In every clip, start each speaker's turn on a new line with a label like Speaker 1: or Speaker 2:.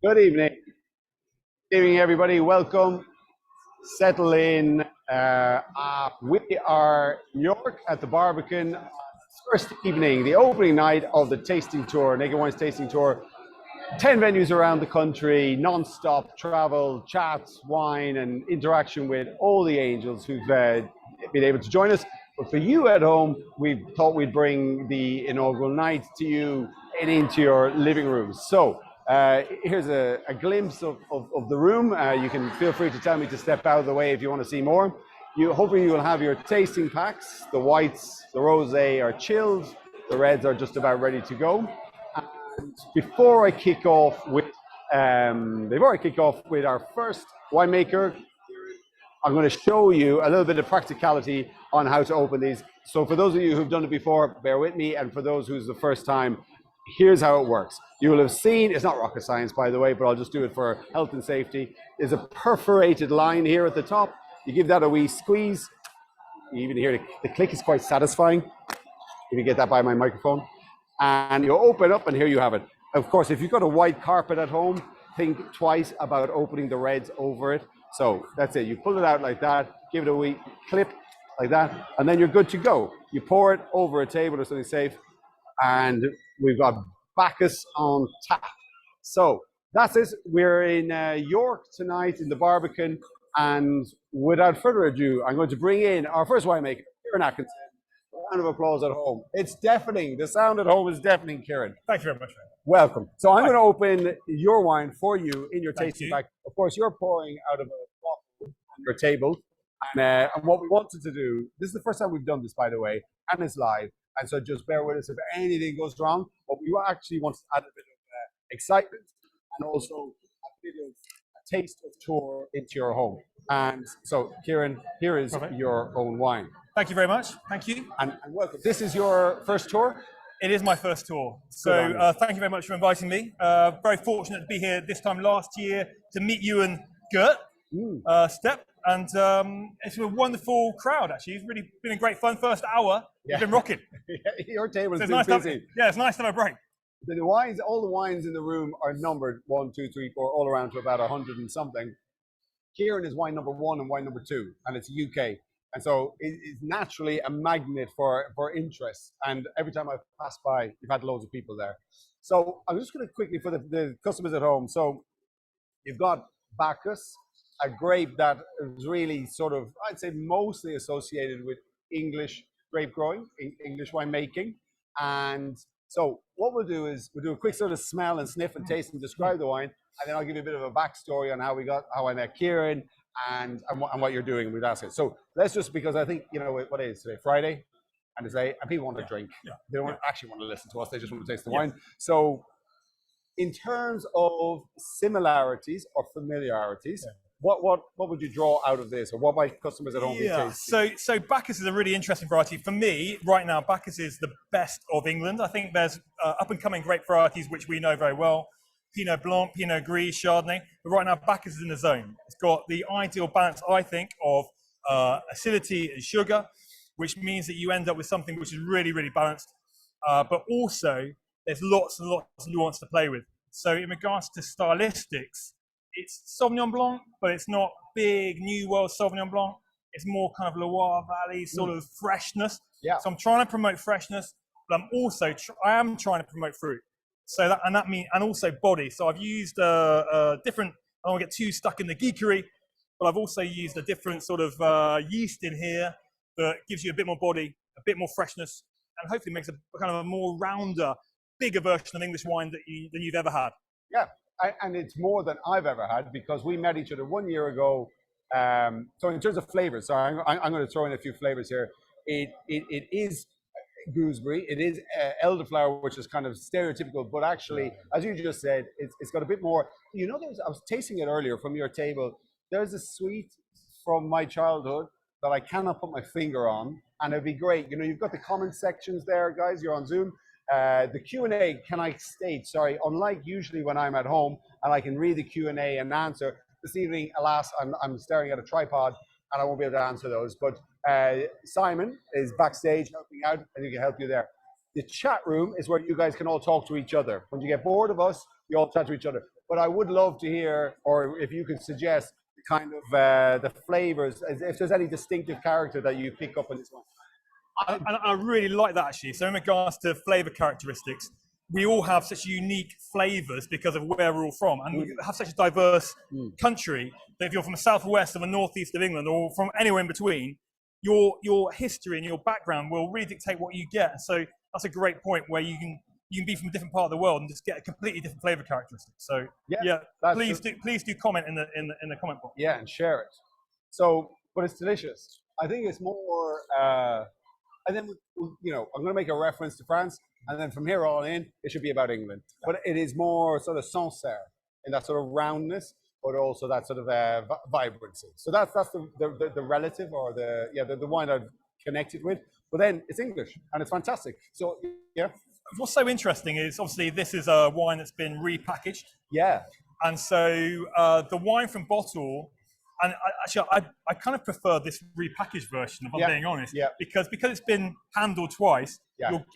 Speaker 1: Good evening. Good evening, everybody. Welcome. Settle in. We are in York at the Barbican. First evening, the opening night of the tasting tour, Naked Wines Tasting Tour. 10 venues around the country, non-stop travel, chats, wine, and interaction with all the angels who've been able to join us. But for you at home, we thought we'd bring the inaugural night to you and into your living rooms. So here's a glimpse of the room. You can feel free to tell me to step out of the way if you want to see more. Hopefully you will have your tasting packs. The whites, the rosé are chilled. The reds are just about ready to go. Before I kick off with our first winemaker, I'm going to show you a little bit of practicality on how to open these. So for those of you who've done it before, bear with me, and for those who's the first time, here's how it works. You will have seen, it's not rocket science by the way, but I'll just do it for health and safety. There's a perforated line here at the top. You give that a wee squeeze. You even hear the click is quite satisfying. If you get that by my microphone. And you open up and here you have it. Of course, if you've got a white carpet at home, think twice about opening the reds over it. So that's it. You pull it out like that, give it a wee clip like that, and then you're good to go. You pour it over a table or something safe, and we've got Bacchus on tap. So that's it. We're in York tonight in the Barbican, and without further ado, I'm going to bring in our first winemaker, Kieran Atkinson. Round of applause at home. It's deafening. The sound at home is deafening, Kieran.
Speaker 2: Thank you very much.
Speaker 1: Welcome. So I'm going to open your wine for you in your tasting pack. Of course, you're pouring out of a bottle on your table. And what we wanted to do, this is the first time we've done this, by the way, and it's live. And so just bear with us if anything goes wrong. But we actually want to add a bit of excitement and also a bit of a taste of tour into your home. And so, Kieran, here is your own wine.
Speaker 2: Thank you very much. Thank you.
Speaker 1: And welcome. This is your first tour?
Speaker 2: It is my first tour. So thank you very much for inviting me. Very fortunate to be here this time last year to meet you and Gert, Step. And it's a wonderful crowd, actually. It's really been a great fun first hour. You've been rocking.
Speaker 1: Your table is
Speaker 2: nice
Speaker 1: busy.
Speaker 2: It's nice to have a break.
Speaker 1: The wines, all the wines in the room are numbered 1, 2, 3, 4, all around to about 100 and something. Kieran is wine number 1 and wine number 2, and it's UK. And so it's naturally a magnet for interest. And every time I've passed by, you've had loads of people there. So I'm just going to quickly, for the customers at home. So you've got Bacchus, a grape that is really sort of, I'd say mostly associated with English grape growing, English winemaking. And so what we'll do is we'll do a quick sort of smell and sniff and taste and describe the wine. And then I'll give you a bit of a backstory on how I met Kieran and what you're doing with that. So let's just, because I think, you know, what it is today, Friday, and people want to drink. They don't actually want to listen to us. They just want to taste the wine. So in terms of similarities or familiarities, what would you draw out of this, or what might customers at home be tasting?
Speaker 2: So Bacchus is a really interesting variety. For me, right now, Bacchus is the best of England. I think there's up-and-coming grape varieties, which we know very well. Pinot Blanc, Pinot Gris, Chardonnay. But right now, Bacchus is in the zone. It's got the ideal balance, I think, of acidity and sugar, which means that you end up with something which is really, really balanced. But also, there's lots and lots of nuance to play with. So in regards to stylistics, it's Sauvignon Blanc, but it's not big, New World Sauvignon Blanc. It's more kind of Loire Valley sort of freshness.
Speaker 1: Yeah.
Speaker 2: So I'm trying to promote freshness, but I'm also trying to promote fruit. So that means, and also body. So I've used a different, I don't want to get too stuck in the geekery, but I've also used a different sort of yeast in here that gives you a bit more body, a bit more freshness, and hopefully makes a kind of a more rounder, bigger version of English wine than you've ever had.
Speaker 1: Yeah, and it's more than I've ever had, because we met each other 1 year ago. So in terms of flavors, so I'm going to throw in a few flavors here. It is gooseberry, it is elderflower, which is kind of stereotypical, but actually, as you just said, it's got a bit more. You know, I was tasting it earlier from your table. There's a sweet from my childhood that I cannot put my finger on, and it'd be great. You know, you've got the comment sections there, guys. You're on Zoom. The Q&A, can I state, sorry, unlike usually when I'm at home and I can read the Q&A and answer, this evening, alas, I'm staring at a tripod and I won't be able to answer those. But Simon is backstage helping out, and he can help you there. The chat room is where you guys can all talk to each other. When you get bored of us, you all chat to each other. But I would love to hear, or if you could suggest kind of the flavors, if there's any distinctive character that you pick up on this one.
Speaker 2: I really like that actually. So in regards to flavor characteristics, we all have such unique flavors because of where we're all from, and we have such a diverse country that if you're from the southwest or the northeast of England or from anywhere in between, your history and your background will really dictate what you get. So that's a great point where you can be from a different part of the world and just get a completely different flavor characteristic. So please do comment in the comment box.
Speaker 1: Yeah, and share it. So, but it's delicious. I think it's more. And then I'm going to make a reference to France, and then from here on in, it should be about England. But it is more sort of sincere in that sort of roundness, but also that sort of vibrancy. So that's the relative or the wine I've connected with. But then it's English and it's fantastic. So yeah.
Speaker 2: What's so interesting is obviously this is a wine that's been repackaged.
Speaker 1: Yeah.
Speaker 2: And so the wine from bottle, and I kind of prefer this repackaged version, if I'm being honest, because it's been handled twice,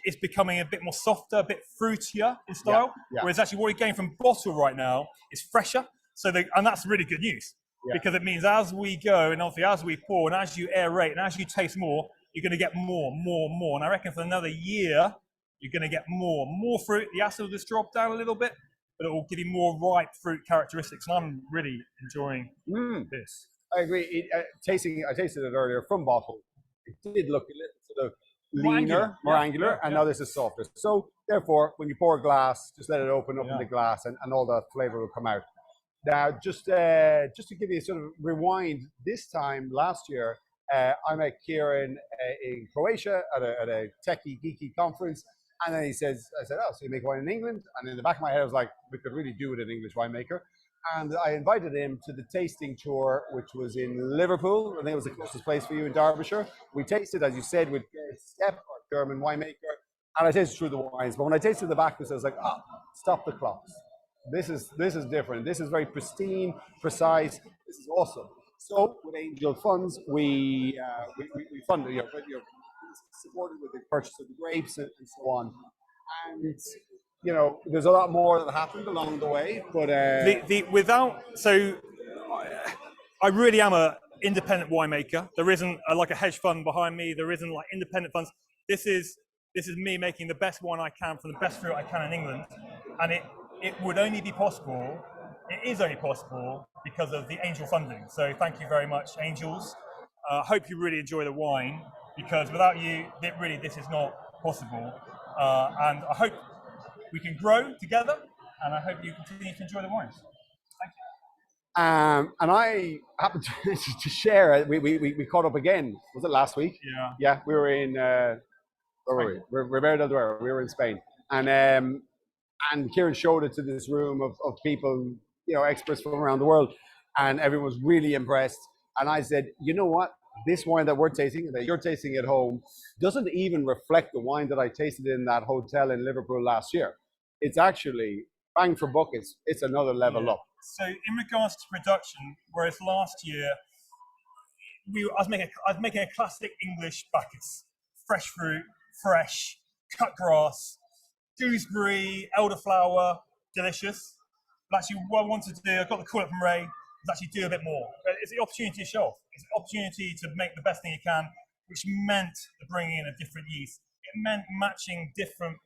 Speaker 2: it's becoming a bit more softer, a bit fruitier in style, whereas actually what you're getting from bottle right now is fresher. So and that's really good news, because it means as we go, and obviously as we pour, and as you aerate, and as you taste more, you're going to get more. And I reckon for another year, you're going to get more fruit. The acid will just drop down a little bit, but it will give you more ripe fruit characteristics. And I'm really enjoying this.
Speaker 1: I agree. I tasted it earlier from bottle. It did look a little sort of leaner, more angular, and now this is softer. So therefore, when you pour a glass, just let it open up in the glass, and all that flavor will come out. Now, just to give you a sort of rewind, this time last year, I met Kieran in Croatia at a techie geeky conference. And then I said, oh, so you make wine in England? And in the back of my head, I was like, we could really do it an English winemaker. And I invited him to the tasting tour, which was in Liverpool. I think it was the closest place for you in Derbyshire. We tasted, as you said, with Stepp, our German winemaker. And I tasted through the wines. But when I tasted the back, I was like, stop the clocks. This is different. This is very pristine, precise. This is awesome. So with Angel Funds, we funded, supported with the purchase of the grapes and so on. And there's a lot more that happened along the way, but
Speaker 2: I really am a independent winemaker. There isn't like a hedge fund behind me. There isn't like independent funds. This is me making the best wine I can from the best fruit I can in England, and it would only be possible. It is only possible because of the Angel funding. So thank you very much, Angels. Hope you really enjoy the wine, because without you, this is not possible. And I hope we can grow together, and I hope you continue to enjoy the wines. Thank you.
Speaker 1: And I happened to share. We caught up again. Was it last week?
Speaker 2: Yeah.
Speaker 1: Yeah, we were in Ribera del Duero. We were in Spain, and Kieran showed it to this room of people, experts from around the world, and everyone was really impressed. And I said, you know what? This wine that we're tasting, that you're tasting at home, doesn't even reflect the wine that I tasted in that hotel in Liverpool last year. It's actually bang for buck. It's another level up.
Speaker 2: So in regards to production, whereas last year I was making a classic English Bacchus, fresh fruit, fresh, cut grass, gooseberry, elderflower, delicious. But actually, what I wanted to do, I got the call up from Ray, is actually do a bit more. It's the opportunity to show off. It's an opportunity to make the best thing you can, which meant bringing in a different yeast. It meant matching different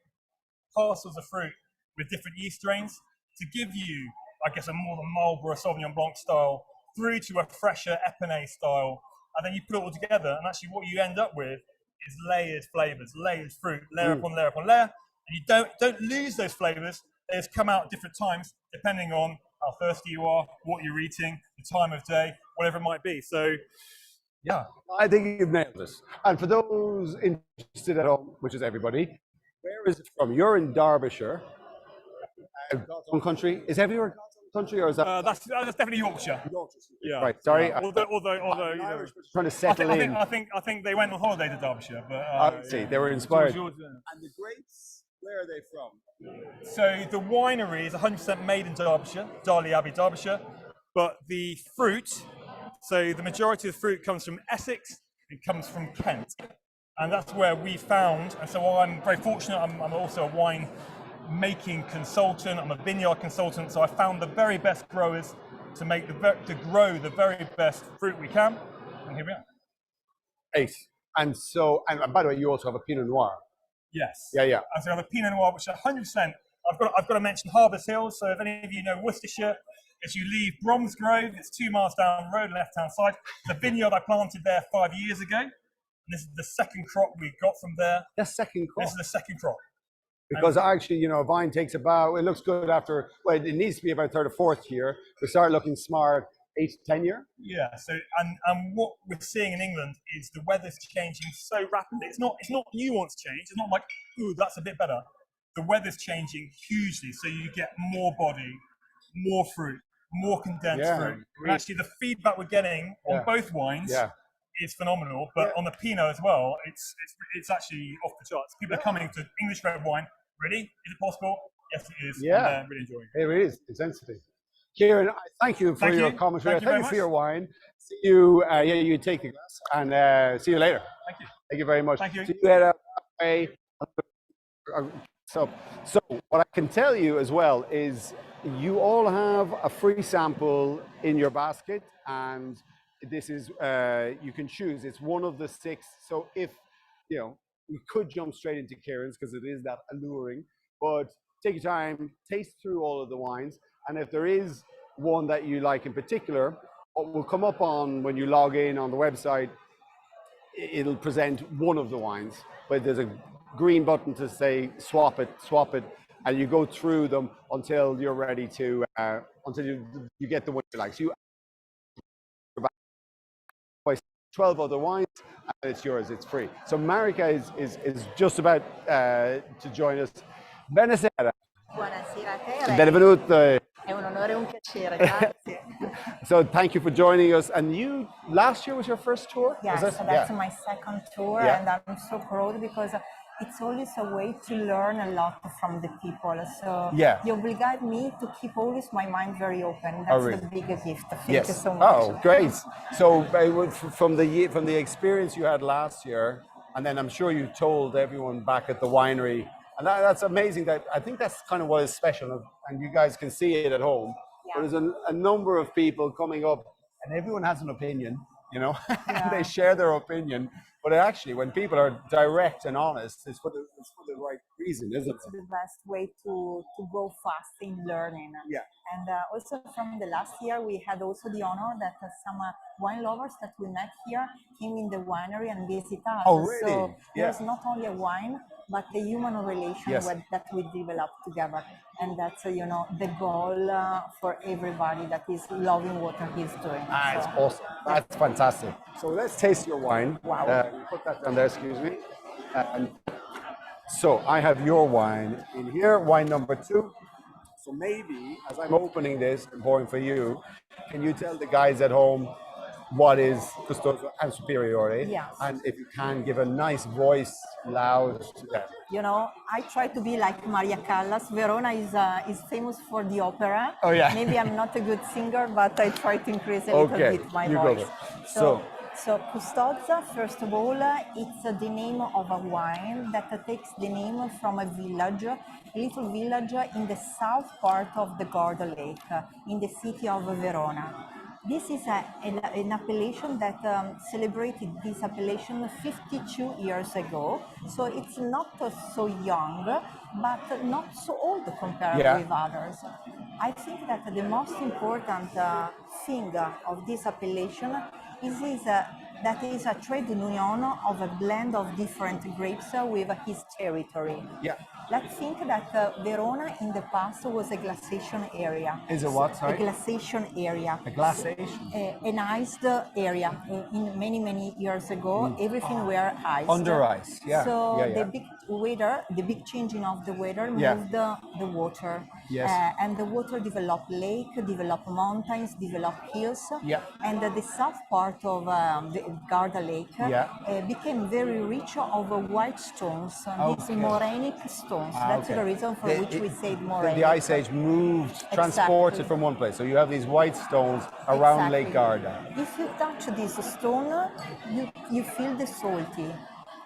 Speaker 2: parcels of fruit with different yeast strains to give you, I guess, a more than Marlborough Sauvignon Blanc style through to a fresher Epernay style. And then you put it all together, and actually what you end up with is layered flavors, layered fruit, layer upon layer upon layer. And you don't lose those flavors. They just come out at different times, depending on how thirsty you are, what you're eating, the time of day, whatever it might be. So, yeah.
Speaker 1: I think you've nailed this. And for those interested at home, which is everybody, where is it from? You're in Derbyshire, God's own country. Is everywhere God's own country, or is that?
Speaker 2: That's definitely Yorkshire.
Speaker 1: Yeah. Right. Sorry.
Speaker 2: Yeah. Although
Speaker 1: trying to settle in.
Speaker 2: I think they went on holiday to Derbyshire, but
Speaker 1: I see. They were inspired. And the grapes, where are they from?
Speaker 2: So the winery is 100% made in Derbyshire, Darley Abbey, Derbyshire, but the fruit, so the majority of the fruit comes from Essex, it comes from Kent, and that's where we found, and so I'm very fortunate, I'm also a wine making consultant. I'm a vineyard consultant, so I found the very best growers to make to grow the very best fruit we can. And here we are.
Speaker 1: Great. And so, and by the way, you also have a Pinot Noir.
Speaker 2: Yes.
Speaker 1: Yeah, yeah.
Speaker 2: And so I have a Pinot Noir, which 100%. I've got to mention Harvest Hills. So if any of you know Worcestershire, as you leave Bromsgrove, it's 2 miles down the road, left-hand side. The vineyard I planted there 5 years ago. And this is the second crop we got from there.
Speaker 1: The second crop.
Speaker 2: This is the second crop.
Speaker 1: Because actually, you know, a vine takes about, it looks good after, well, it needs to be about third or fourth year. We start looking smart 8 to 10 year.
Speaker 2: Yeah. So and what we're seeing in England is the weather's changing so rapidly. It's not nuanced change. It's not like, ooh, that's a bit better. The weather's changing hugely, so you get more body, more fruit, more condensed fruit. And actually, the feedback we're getting on both wines is phenomenal. But on the Pinot as well, it's actually off the charts. People are coming to English red wine. Ready? Is it possible? Yes, it is.
Speaker 1: Yeah.
Speaker 2: I'm really enjoying it.
Speaker 1: It is, intensity. Kieran, thank you for your commentary. Thank you for your wine. See you, you take the glass, and see you later.
Speaker 2: Thank you.
Speaker 1: Thank you very much.
Speaker 2: Thank you.
Speaker 1: See you later. So what I can tell you as well is you all have a free sample in your basket, and this is, you can choose. It's one of the 6. So if, you know, we could jump straight into Kieran's because it is that alluring, but take your time, taste through all of the wines. And if there is one that you like in particular, what will come up on when you log in on the website, it'll present one of the wines, but there's a green button to say swap it, and you go through them until you're ready to, until you get the one you like. So you buy 12 other wines, and it's yours, it's free. So Marika is just about to join us. Buonasera.
Speaker 3: Buonasera a te.
Speaker 1: Benvenuto.
Speaker 3: È un onore e un piacere, grazie.
Speaker 1: So thank you for joining us. And you, last year was your first tour?
Speaker 3: Yes, so that's my second tour, and I'm so proud because it's always a way to learn a lot from the people. So you obligate me to keep always my mind very open. That's the biggest gift. Thank you so much.
Speaker 1: Oh, great. So from the experience you had last year, and then I'm sure you told everyone back at the winery, and that's amazing. That I think that's kind of what is special, and you guys can see it at home. Yeah. There's a number of people coming up, and everyone has an opinion, you know, and they share their opinion. But actually, when people are direct and honest, it's for the right reason, isn't it?
Speaker 3: It's the best way to go fast in learning.
Speaker 1: Yeah.
Speaker 3: And also from the last year, we had also the honor that some wine lovers that we met here came in the winery and visit us.
Speaker 1: Oh, really?
Speaker 3: So there's not only a wine, but a human relation that we develop together. And that's, you know, the goal for everybody that is loving what he's doing.
Speaker 1: It's awesome. That's fantastic. So let's taste your wine.
Speaker 3: Wow.
Speaker 1: Put that down there, excuse me. So I have your wine in here, wine number 2. So maybe, as I'm opening this and pouring for you, can you tell the guys at home what is Custoso and Superiore?
Speaker 3: Yes.
Speaker 1: And if you can, give a nice voice, loud to them.
Speaker 3: You know, I try to be like Maria Callas. Verona is famous for the opera.
Speaker 1: Oh, yeah.
Speaker 3: Maybe I'm not a good singer, but I try to increase a little bit my voice. So Custoza, first of all, it's the name of a wine that takes the name from a village, a little village in the south part of the Garda Lake, in the city of Verona. This is an appellation that celebrated this appellation 52 years ago. So it's not so young, but not so old compared with others. I think that the most important thing of this appellation is that is a trade union of a blend of different grapes with his territory.
Speaker 1: Yeah.
Speaker 3: Let's think that Verona in the past was a glaciation area.
Speaker 1: Is a what, sorry?
Speaker 3: A glaciation area.
Speaker 1: A glaciation?
Speaker 3: An iced area. In many years ago, everything were iced.
Speaker 1: Under ice,
Speaker 3: So the big changing of the weather moved the water.
Speaker 1: Yes.
Speaker 3: And the water developed lake, developed mountains, developed hills.
Speaker 1: Yeah.
Speaker 3: And the south part of the Garda Lake became very rich of white stones, these morenic stones. That's the reason for which we say morenic.
Speaker 1: The Ice Age moved, transported from one place. So you have these white stones around Lake Garda.
Speaker 3: If you touch this stone, you feel the salty.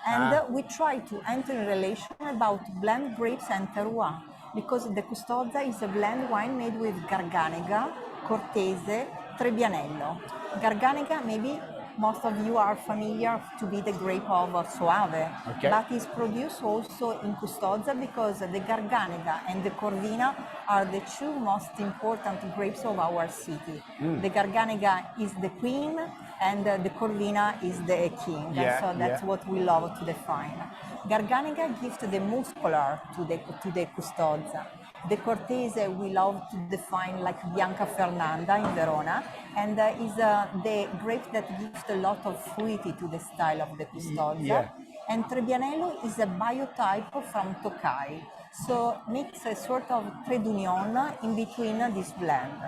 Speaker 3: And we try to enter a relation about blend grapes and terroir. because the Custozza is a blend wine made with Garganega, Cortese, Trebbianello. Garganega, maybe most of you are familiar to be the grape of Soave,
Speaker 1: Okay.
Speaker 3: but it's produced also in Custozza because the Garganega and the Corvina are the two most important grapes of our city. The Garganega is the queen and the Corvina is the king.
Speaker 1: Yeah,
Speaker 3: So that's
Speaker 1: yeah.
Speaker 3: what we love to define. Garganega gives the muscular to the Custozza. The Cortese we love to define like Bianca Fernanda in Verona, and is the grape that gives a lot of fruity to the style of the Custozza.
Speaker 1: Yeah.
Speaker 3: And Trebbianello is a biotype from Tokai, so makes a sort of trade union in between this blend.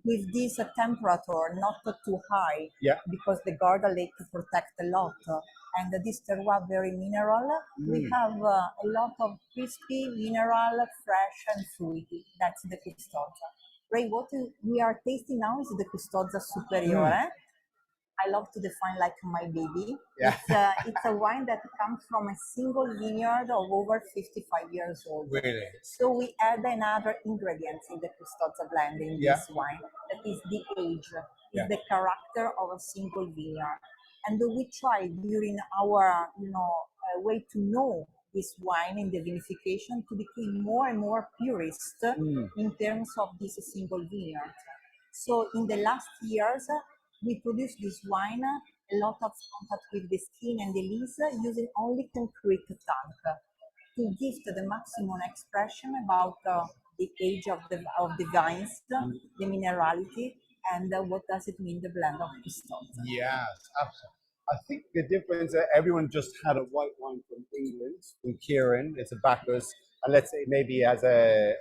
Speaker 3: With this temperature not too high,
Speaker 1: Yeah.
Speaker 3: because the Garda Lake protect a lot, and this terroir very mineral, we have a lot of crispy, mineral, fresh and fruity. That's the Custozza. Ray, what we are tasting now is the Custozza Superiore. I love to define like my baby.
Speaker 1: Yeah.
Speaker 3: It's a wine that comes from a single vineyard of over 55 years old.
Speaker 1: Really?
Speaker 3: So we add another ingredient in the Custozza blend in
Speaker 1: Yeah.
Speaker 3: this wine, that is the age,
Speaker 1: Yeah.
Speaker 3: is the character of a single vineyard. And we try during our way to know this wine in the vinification to become more and more purist in terms of this single vineyard. So in the last years, we produce this wine a lot of contact with the skin and the leaves using only concrete tank to give the maximum expression about the age of the vines, the minerality, and what does it mean the blend of Custozza.
Speaker 1: Yes, absolutely. I think the difference, everyone just had a white wine from England, from Kieran, it's a Bacchus, and let's say maybe has a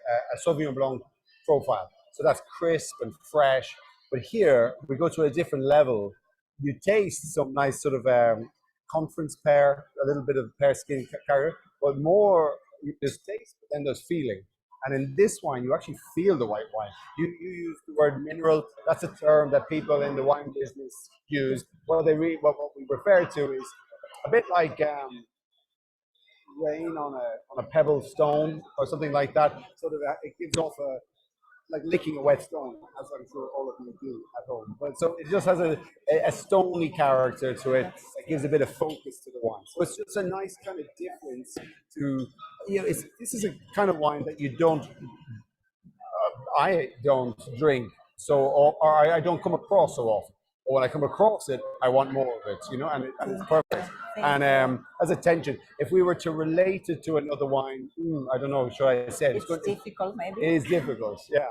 Speaker 1: Sauvignon Blanc profile. So that's crisp and fresh. But here, we go to a different level. You taste some nice sort of conference pear, a little bit of pear skin character, but more, there's taste, but then there's feeling. And in this wine, you actually feel the white wine. You use the word mineral. That's a term that people in the wine business use. What we refer to is a bit like rain on a pebble stone or something like that. Sort of, it gives off like licking a wet stone, as I'm sure all of you do at home. But so it just has a stony character to it. It gives a bit of focus to the wine. So it's just a nice kind of difference to, this is a kind of wine that you don't, I don't drink, so, or I don't come across so often. But when I come across it, I want more of it, and it's perfect. And as a tension, if we were to relate it to another wine, I don't know, should I say it?
Speaker 3: It's difficult, maybe.
Speaker 1: It is difficult, yeah.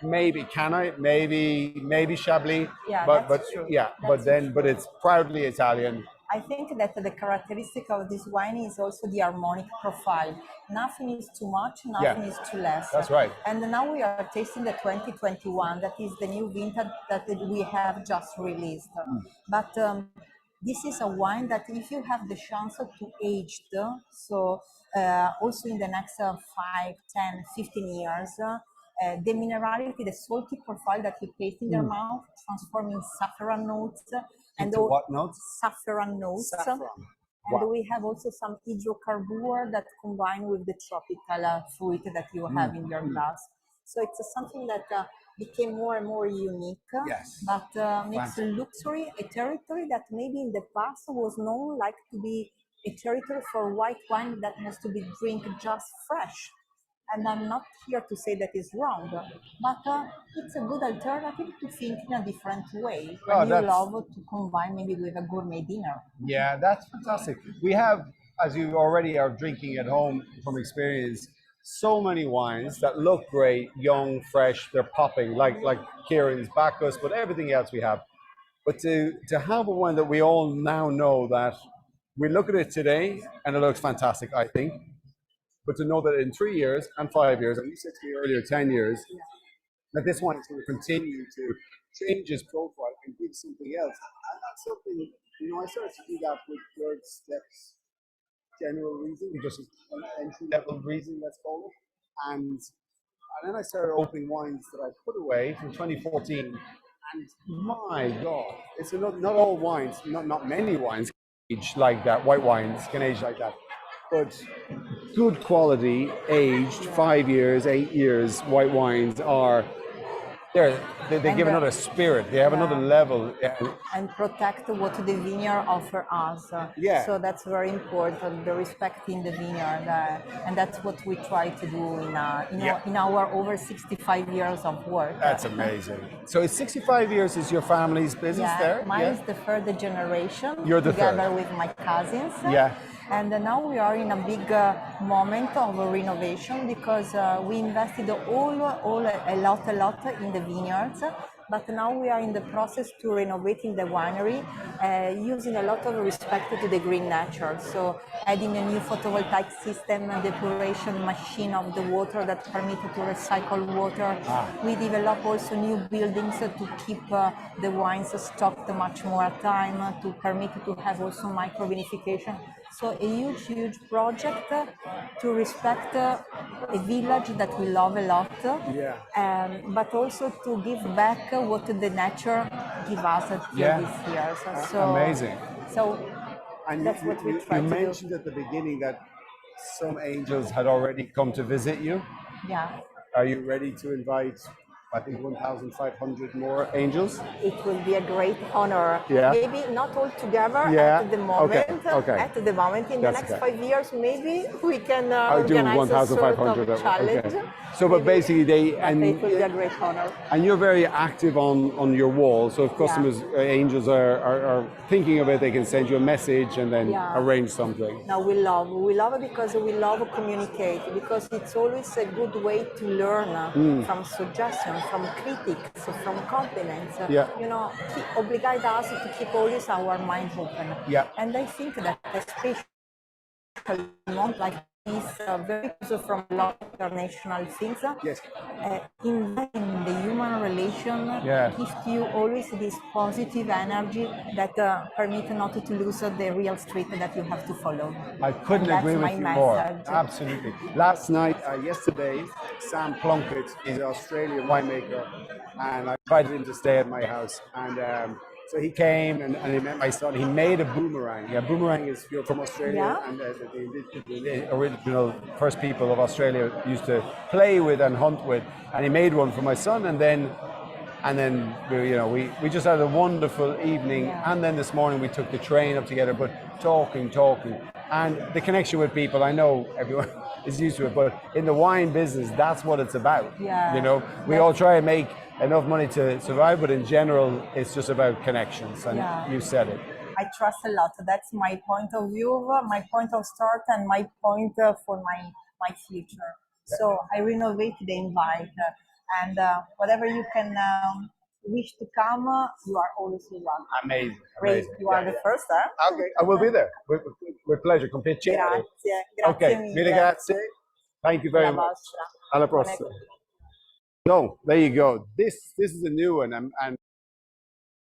Speaker 1: Maybe can I? Maybe Chablis.
Speaker 3: Yeah,
Speaker 1: but
Speaker 3: that's true.
Speaker 1: yeah, but it's proudly Italian.
Speaker 3: I think that the characteristic of this wine is also the harmonic profile. Nothing is too much, nothing is too less.
Speaker 1: That's right.
Speaker 3: And now we are tasting the 2021. That is the new vintage that we have just released. But this is a wine that if you have the chance to age, so also in the next 5, 10, 15 years, the minerality, the salty profile that you taste in your mouth, transforming saffron notes.
Speaker 1: Into what notes?
Speaker 3: Saffron notes.
Speaker 1: Saffron.
Speaker 3: And
Speaker 1: Wow.
Speaker 3: we have also some hydrocarbon that combine with the tropical fruit that you have in your glass. So it's something that became more and more unique,
Speaker 1: Yes.
Speaker 3: but makes a luxury, a territory that maybe in the past was known like to be a territory for white wine that has to be drink just fresh. And I'm not here to say that is wrong, but it's a good alternative to think in a different way when you love to combine maybe with a gourmet dinner.
Speaker 1: Yeah, that's fantastic. We have, as you already are drinking at home from experience, so many wines that look great, young, fresh, they're popping, like Kieran's Bacchus, but everything else we have. But to have a one that we all now know that we look at it today and it looks fantastic, I think. But to know that in 3 years and 5 years, and you said to me earlier, 10 years, that this one is going to continue to change its profile and give something else. And that's something, I started to do that with third steps, general reason, just an entry level reason, let's call it. And then I started opening wines that I put away from 2014. And my God, it's not all wines, not many wines age like that, white wines can age like that. but good quality, aged 5 years, 8 years white wines are they give another spirit. They have another level.
Speaker 3: And protect what the vineyard offer us.
Speaker 1: Yeah.
Speaker 3: So that's very important, the respect in the vineyard, and that's what we try to do in our over 65 years of work.
Speaker 1: That's amazing. So it's 65 years is your family's business there?
Speaker 3: Mine is the third generation.
Speaker 1: You're the
Speaker 3: together
Speaker 1: third.
Speaker 3: with my cousins.
Speaker 1: Yeah.
Speaker 3: And now we are in a big moment of renovation because we invested a lot in the vineyards. But now we are in the process to renovating the winery, using a lot of respect to the green nature. So adding a new photovoltaic system, a depuration machine of the water that permitted to recycle water. We develop also new buildings to keep the wines stocked much more time, to permit to have also microvinification. So a huge project to respect a village that we love a lot, but also to give back what the nature give us these years. So
Speaker 1: amazing.
Speaker 3: So
Speaker 1: and
Speaker 3: that's what we try to do.
Speaker 1: You mentioned at the beginning that some angels had already come to visit you.
Speaker 3: Yeah.
Speaker 1: Are you ready to invite, I think, 1,500 more angels?
Speaker 3: It will be a great honor.
Speaker 1: Yeah.
Speaker 3: Maybe not all together at the moment.
Speaker 1: Okay.
Speaker 3: At the moment, in
Speaker 1: That's
Speaker 3: the next 5 years, maybe we can
Speaker 1: do
Speaker 3: organize a sort
Speaker 1: 1,500
Speaker 3: of challenge.
Speaker 1: Okay. So, but basically,
Speaker 3: it will be a great honor.
Speaker 1: And you're very active on your wall. So if customers, angels are thinking of it, they can send you a message and then arrange something.
Speaker 3: No, we love because we love communicate, because it's always a good way to learn from suggestions, from critics, from compliments. You know, obligate us to keep always our mind open.
Speaker 1: Yeah.
Speaker 3: And I think that especially not like this, very close from a lot of international things.
Speaker 1: Yes.
Speaker 3: In the human relation, gives you always this positive energy that permit not to lose the real street that you have to follow.
Speaker 1: I couldn't agree with you more. Absolutely. Last night, yesterday, Sam Plunkett is an Australian winemaker, and I invited him to stay at my house. And so he came and he met my son. He made a boomerang. Yeah, boomerang is, you're from Australia, and the original first people of Australia used to play with and hunt with. And he made one for my son, and then we just had a wonderful evening. And then this morning we took the train up together, but talking, and the connection with people. I know everyone is used to it, but in the wine business, that's what it's about.
Speaker 3: Yeah.
Speaker 1: You know, we all try and make enough money to survive, but in general, it's just about connections, and you said it.
Speaker 3: I trust a lot. That's my point of view, my point of start, and my point for my future. So I renovate the invite, and whatever you can wish to come, you are always welcome.
Speaker 1: Amazing.
Speaker 3: Great. You are the first, huh?
Speaker 1: Okay, I will be there. With pleasure. Con piacere.
Speaker 3: Grazie.
Speaker 1: Okay, mille grazie. Thank you very much. Alla prossima. So there you go. This is a new one, and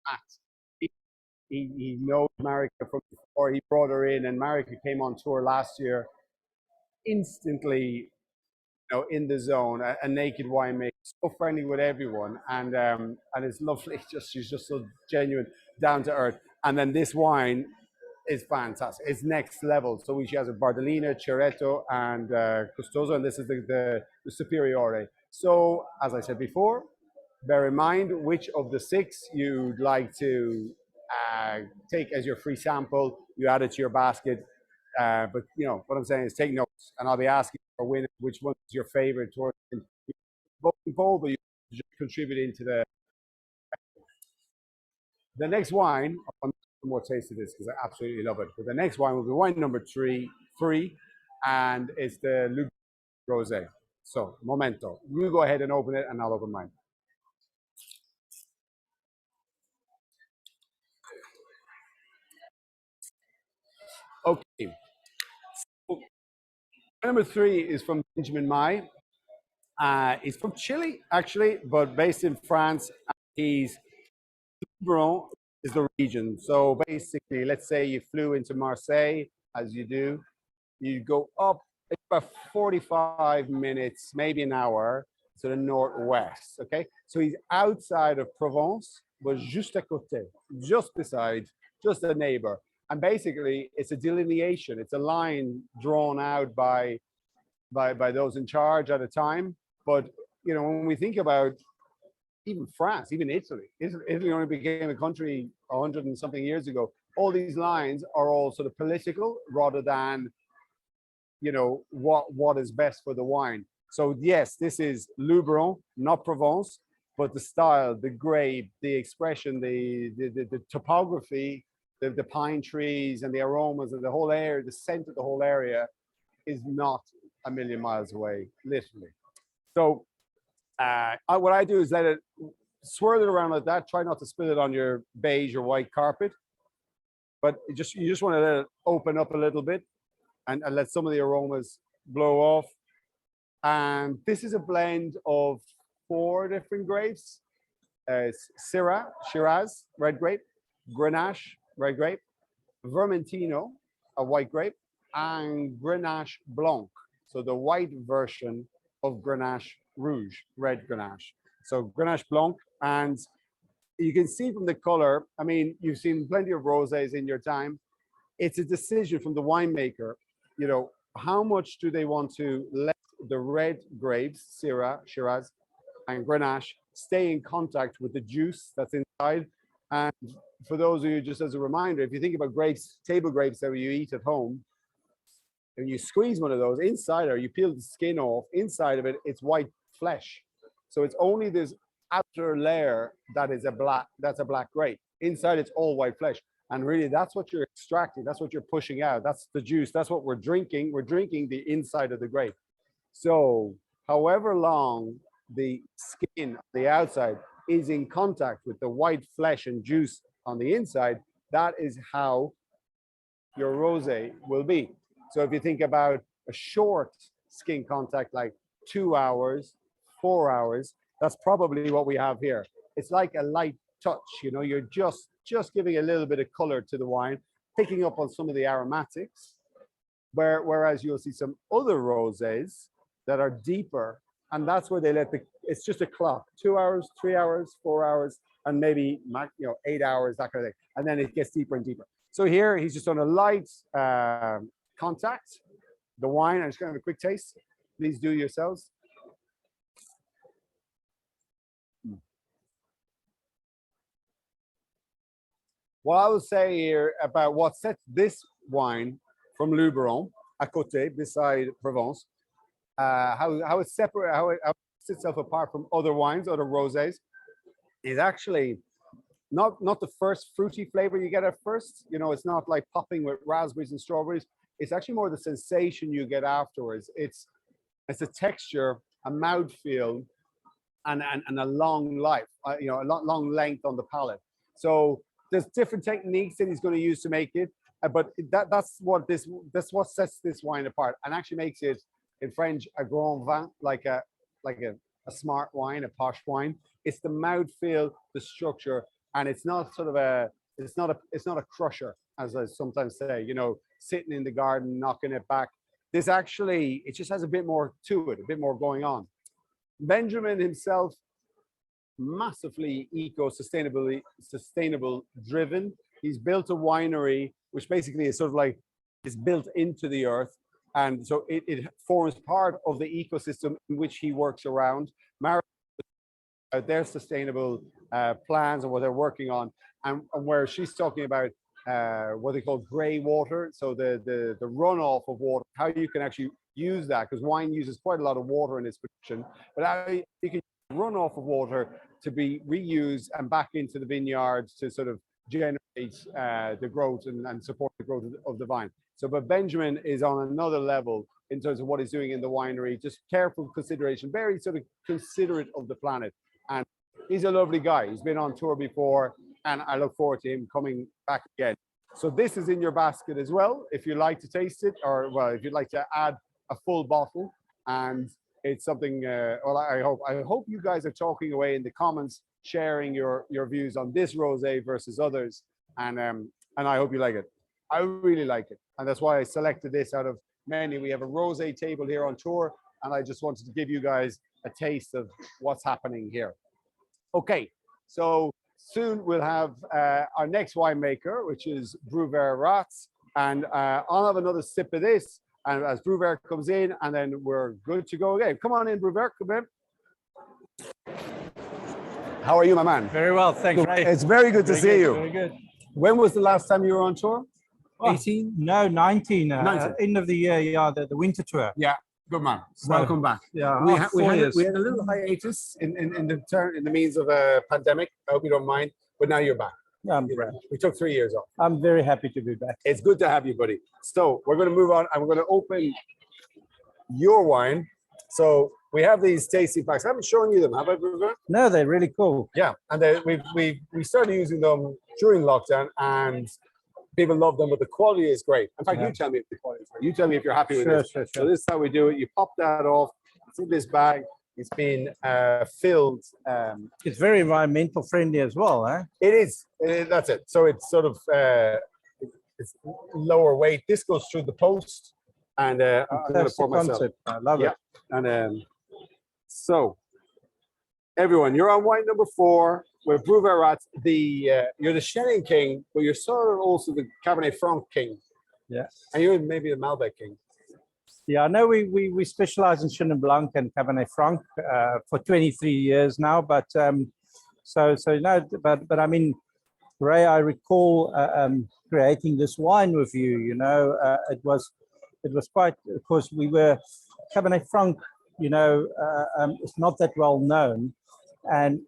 Speaker 1: Matt, he knows Marika from before. He brought her in, and Marika came on tour last year. Instantly, in the zone, a naked winemaker, so friendly with everyone, and it's lovely. She's just so genuine, down to earth. And then this wine is fantastic. It's next level. So she has a Bardolina, Ceretto, and Custoso, and this is the Superiore. So, as I said before, bear in mind which of the 6 you'd like to take as your free sample. You add it to your basket. But what I'm saying is take notes, and I'll be asking for winner which one is your favorite. Both involved, but you just contribute into the next wine. I'm more taste of this because I absolutely love it. But the next wine will be wine number 3, and it's the Luc Rosé. So, momento. You go ahead and open it, and I'll open mine. Okay. So, number 3 is from Benjamin Mai. He's from Chile, actually, but based in France. He's Luberon is the region. So basically, let's say you flew into Marseille, as you do. You go up about 45 minutes, maybe an hour, to the northwest. Okay, so he's outside of Provence, but just à côté, just beside, just a neighbor. And basically, it's a delineation. It's a line drawn out by those in charge at a time. But you know, when we think about even France, even Italy only became a country 100 and something years ago. All these lines are all sort of political rather than, you know, what is best for the wine. So yes, this is Luberon, not Provence, but the style, the grape, the expression, the topography, the pine trees and the aromas of the whole area, the scent of the whole area is not a million miles away, literally. So what I do is let it swirl it around like that. Try not to spill it on your beige or white carpet, but you just want to let it open up a little bit and let some of the aromas blow off. And this is a blend of 4 different grapes: Syrah, Shiraz, red grape; Grenache, red grape; Vermentino, a white grape; and Grenache Blanc, so the white version of Grenache Rouge, red Grenache. So Grenache Blanc, and you can see from the color, I mean, you've seen plenty of rosés in your time. It's a decision from the winemaker, you know, how much do they want to let the red grapes, Syrah, Shiraz, and Grenache, stay in contact with the juice that's inside. And for those of you, just as a reminder, if you think about grapes, table grapes that you eat at home, and you squeeze one of those inside, or you peel the skin off, inside of it, it's white flesh. So it's only this outer layer that is that's a black grape. Inside, it's all white flesh. And really, that's what you're extracting. That's what you're pushing out. That's the juice. That's what we're drinking. We're drinking the inside of the grape. So however long the skin, the outside, is in contact with the white flesh and juice on the inside, that is how your rosé will be. So if you think about a short skin contact, like 2 hours, 4 hours, that's probably what we have here. It's like a light touch, you know, you're just giving a little bit of color to the wine, picking up on some of the aromatics, whereas you'll see some other rosés that are deeper, and that's where they let it's just a clock, 2 hours, 3 hours, 4 hours, and maybe, you know, 8 hours, that kind of thing. And then it gets deeper and deeper. So here he's just on a light contact. The wine, I'm just going to have a quick taste. Please do yourselves. What I will say here about what sets this wine from Luberon, à côté, beside Provence, how it's separate, how it sets itself apart from other wines, other rosés, is actually not the first fruity flavor you get at first. You know, it's not like popping with raspberries and strawberries. It's actually more the sensation you get afterwards. It's a texture, a mouthfeel, and a long life. You know, a long length on the palate. So there's different techniques that he's going to use to make it, but that's what sets this wine apart, and actually makes it, in French, a grand vin, like a smart wine, a posh wine. It's the mouthfeel, the structure, and it's not sort of it's not a crusher, as I sometimes say, you know, sitting in the garden, knocking it back. This actually, it just has a bit more to it, a bit more going on. Benjamin himself, massively sustainable driven. He's built a winery, which basically is sort of like, is built into the earth. And so it forms part of the ecosystem in which he works around. Their sustainable plans and what they're working on, and where she's talking about what they call gray water, so the runoff of water, how you can actually use that, because wine uses quite a lot of water in its production, but how you can run off of water to be reused and back into the vineyards to sort of generate the growth and support the growth of the vine. So, but Benjamin is on another level in terms of what he's doing in the winery, just careful consideration, very sort of considerate of the planet. And he's a lovely guy. He's been on tour before, and I look forward to him coming back again. So this is in your basket as well, if you like to taste it, or well, if you'd like to add a full bottle. And it's something, well, I hope you guys are talking away in the comments, sharing your views on this rosé versus others. And I hope you like it. I really like it. And that's why I selected this out of many. We have a rosé table here on tour, and I just wanted to give you guys a taste of what's happening here. Okay, so soon we'll have our next winemaker, which is Brouwer Rats. And I'll have another sip of this. And as Brouwer comes in, and then we're good to go again. Come on in, Brouwer, come in. How are you, my man?
Speaker 4: Very well, thanks, Ray.
Speaker 1: It's very good to see you.
Speaker 4: Very good.
Speaker 1: When was the last time you were on tour?
Speaker 4: 18? No, 19.
Speaker 1: 19.
Speaker 4: End of the year, yeah, the winter tour.
Speaker 1: Yeah, good man.
Speaker 4: So,
Speaker 1: Welcome back.
Speaker 4: Yeah,
Speaker 1: We,
Speaker 4: after
Speaker 1: we,
Speaker 4: 4
Speaker 1: had,
Speaker 4: years.
Speaker 1: we had a little hiatus in the means of a pandemic. I hope you don't mind, but now you're back.
Speaker 4: Yeah,
Speaker 1: We took 3 years off.
Speaker 4: I'm very happy to be back.
Speaker 1: It's good to have you, buddy. So we're going to move on, and we're going to open your wine. So we have these tasting packs. I haven't shown you them, have I, Brouwer?
Speaker 4: No, they're really cool.
Speaker 1: Yeah, and we started using them during lockdown, and people love them, but the quality is great. In fact,
Speaker 4: Yeah.
Speaker 1: you tell me if the quality is great. You tell me if you're happy with
Speaker 4: Sure,
Speaker 1: this.
Speaker 4: sure,
Speaker 1: So
Speaker 4: sure.
Speaker 1: this is how we do it. You pop that off. It's in this bag. It's been filled.
Speaker 4: It's very environmental friendly as well, eh?
Speaker 1: It is. That's it. So it's sort of it's lower weight. This goes through the post, and I'm going to
Speaker 4: That's
Speaker 1: pour
Speaker 4: the
Speaker 1: myself.
Speaker 4: concept. I love
Speaker 1: Yeah.
Speaker 4: it.
Speaker 1: And so, everyone, you're on wine number 4 with Brouwer Rats. You're the Chenin King, but you're sort of also the Cabernet Franc King,
Speaker 4: Yeah.
Speaker 1: and you're maybe the Malbec King.
Speaker 4: Yeah, I know we specialize in Chenin Blanc and Cabernet Franc for 23 years now, but but I mean, Ray, I recall creating this wine with you. You know, it was quite, of course, we were Cabernet Franc. You know, it's not that well known, and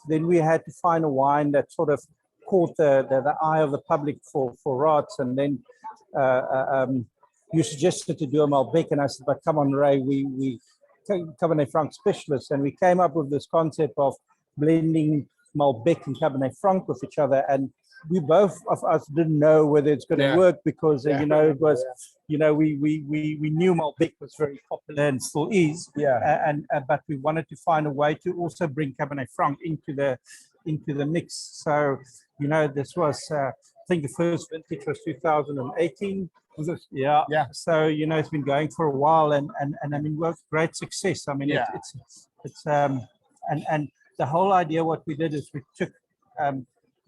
Speaker 4: then we had to find a wine that sort of caught the eye of the public for Rats, and then you suggested to do a Malbec, and I said, but come on, Ray, we Cabernet Franc specialists, and we came up with this concept of blending Malbec and Cabernet Franc with each other, and we both of us didn't know whether it's going to
Speaker 1: Yeah.
Speaker 4: work because
Speaker 1: Yeah.
Speaker 4: you know it was, you know, we knew Malbec was very popular and still is, and but we wanted to find a way to also bring Cabernet Franc into the mix. So you know, this was I think the first vintage was 2018.
Speaker 1: Was it?
Speaker 4: Yeah.
Speaker 1: Yeah.
Speaker 4: So you know, it's been going for a while, and I mean, with great success. I mean,
Speaker 1: Yeah.
Speaker 4: it's and the whole idea, what we did is we took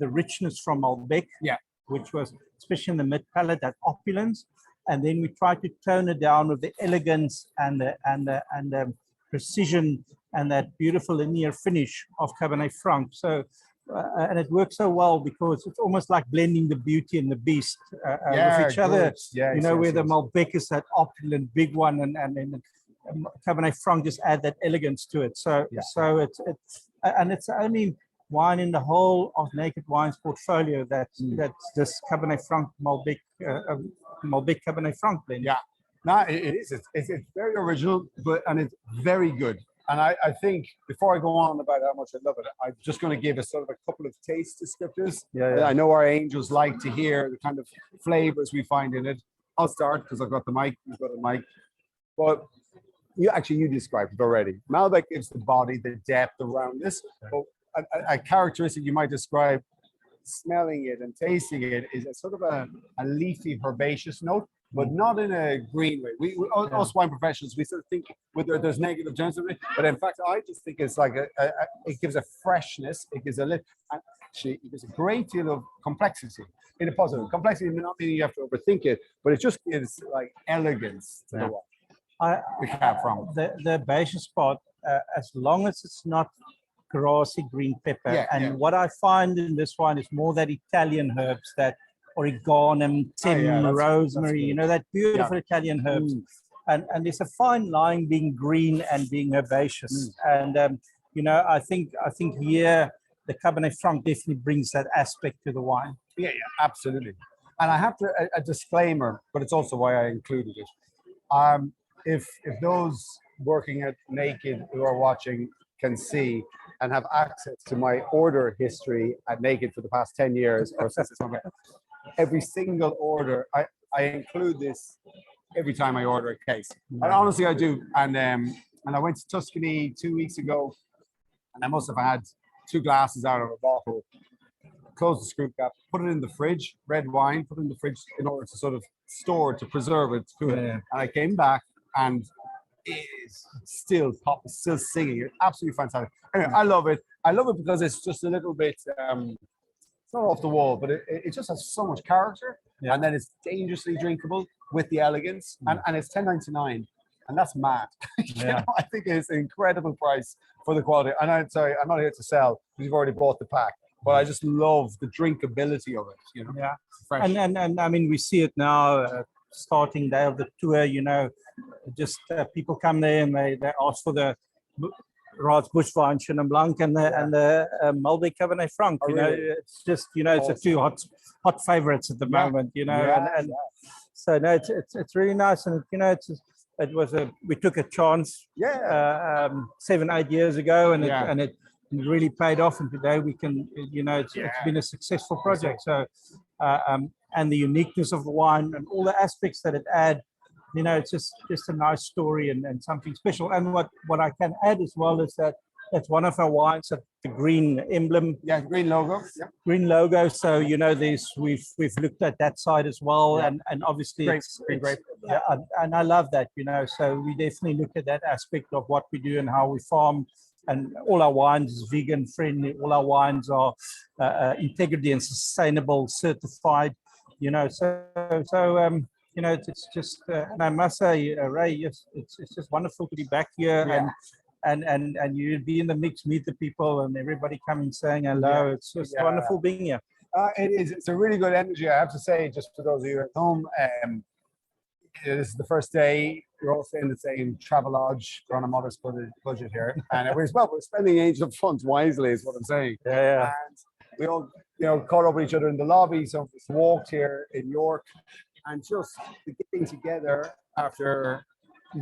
Speaker 4: the richness from Malbec,
Speaker 1: Yeah.
Speaker 4: which was especially in the mid palate, that opulence, and then we tried to tone it down with the elegance and the precision and that beautiful linear finish of Cabernet Franc. So. And it works so well because it's almost like blending the beauty and the beast with each other.
Speaker 1: Yeah,
Speaker 4: You know, where the Malbec is that opulent big one, and Cabernet Franc just add that elegance to it. So
Speaker 1: Yeah.
Speaker 4: so it's the only wine in the whole of Naked Wines portfolio that's this Cabernet Franc Malbec Malbec Cabernet Franc blend.
Speaker 1: Yeah. No, it is. It's very original, and it's very good. And I think before I go on about how much I love it, I'm just going to give a sort of a couple of taste descriptors.
Speaker 4: Yeah, yeah.
Speaker 1: I know our angels like to hear the kind of flavors we find in it. I'll start because I've got the mic. You've got the mic. But you described it already. Malbec gives the body, the depth, the roundness. But a characteristic you might describe smelling it and tasting it is a sort of a leafy, herbaceous note, but not in a green way. Us wine professionals, we sort of think whether there's negative terms of it, but in fact, I just think it's like it gives a freshness. It gives actually, it gives a great deal of complexity in a positive. Complexity, not meaning you have to overthink it, but it just gives like elegance to the wine. The Cab Franc.
Speaker 4: The herbaceous part, as long as it's not grassy green pepper.
Speaker 1: Yeah,
Speaker 4: and
Speaker 1: yeah.
Speaker 4: what I find in this one is more that Italian herbs, that oregano, thyme,
Speaker 1: that's
Speaker 4: rosemary,
Speaker 1: good.
Speaker 4: you know, that beautiful Italian herbs. And there's a fine line being green and being herbaceous. And you know, I think here the Cabernet Franc definitely brings that aspect to the wine.
Speaker 1: Yeah, absolutely. And I have to a disclaimer, but it's also why I included it. If those working at Naked who are watching can see and have access to my order history at Naked for the past 10 years, or since it's not every single order, I include this every time I order a case. And honestly, I do. And I went to Tuscany 2 weeks ago, and I must have had 2 glasses out of a bottle, closed the screw cap, put it in the fridge, red wine, put it in the fridge in order to sort of store it, to preserve it.
Speaker 4: Yeah.
Speaker 1: And I came back, and is still pop, still singing. It's absolutely fantastic. Anyway, I love it. I love it because it's just a little bit. It's not off the wall, but it just has so much character,
Speaker 4: Yeah.
Speaker 1: and then it's dangerously drinkable with the elegance, and it's $10.99, and that's mad. You know, I think it's an incredible price for the quality. And I'm sorry, I'm not here to sell because you've already bought the pack, but I just love the drinkability of it. You know,
Speaker 4: Yeah.
Speaker 1: fresh.
Speaker 4: And I mean, we see it now, starting day of the tour, you know, just people come there and they ask for the Raad's Bushwine, Chenin Blanc, and the Malbec Cabernet Franc.
Speaker 1: Oh,
Speaker 4: You know,
Speaker 1: really?
Speaker 4: it's just, you know, it's the two hot favorites at the moment. You know, and so no, it's really nice, and you know, we took a chance 7-8 years ago, and it really paid off, and today we can, you know, it's been a successful project. So and the uniqueness of the wine and all the aspects that it add, you know, it's just a nice story and something special. And what I can add as well is that that's one of our wines, the green emblem,
Speaker 1: Green logo.
Speaker 4: green logo. So you know, we've looked at that side as well, and obviously it's
Speaker 1: great.
Speaker 4: yeah, and I love that, you know. So we definitely look at that aspect of what we do and how we farm. And all our wines is vegan friendly. All our wines are integrity and sustainable certified. You know, you know, it's just, and I must say, Ray, yes, it's just wonderful to be back here, and you be in the mix, meet the people, and everybody coming saying hello. It's just wonderful being here.
Speaker 1: It is. It's a really good energy, I have to say, just for those of you at home. This is the first day. We're all staying in the same travel lodge. We're on a modest budget here, and we're spending angel funds wisely, is what I'm saying.
Speaker 4: Yeah.
Speaker 1: And we all, you know, caught up with each other in the lobby. So we walked here in York, and just the getting together after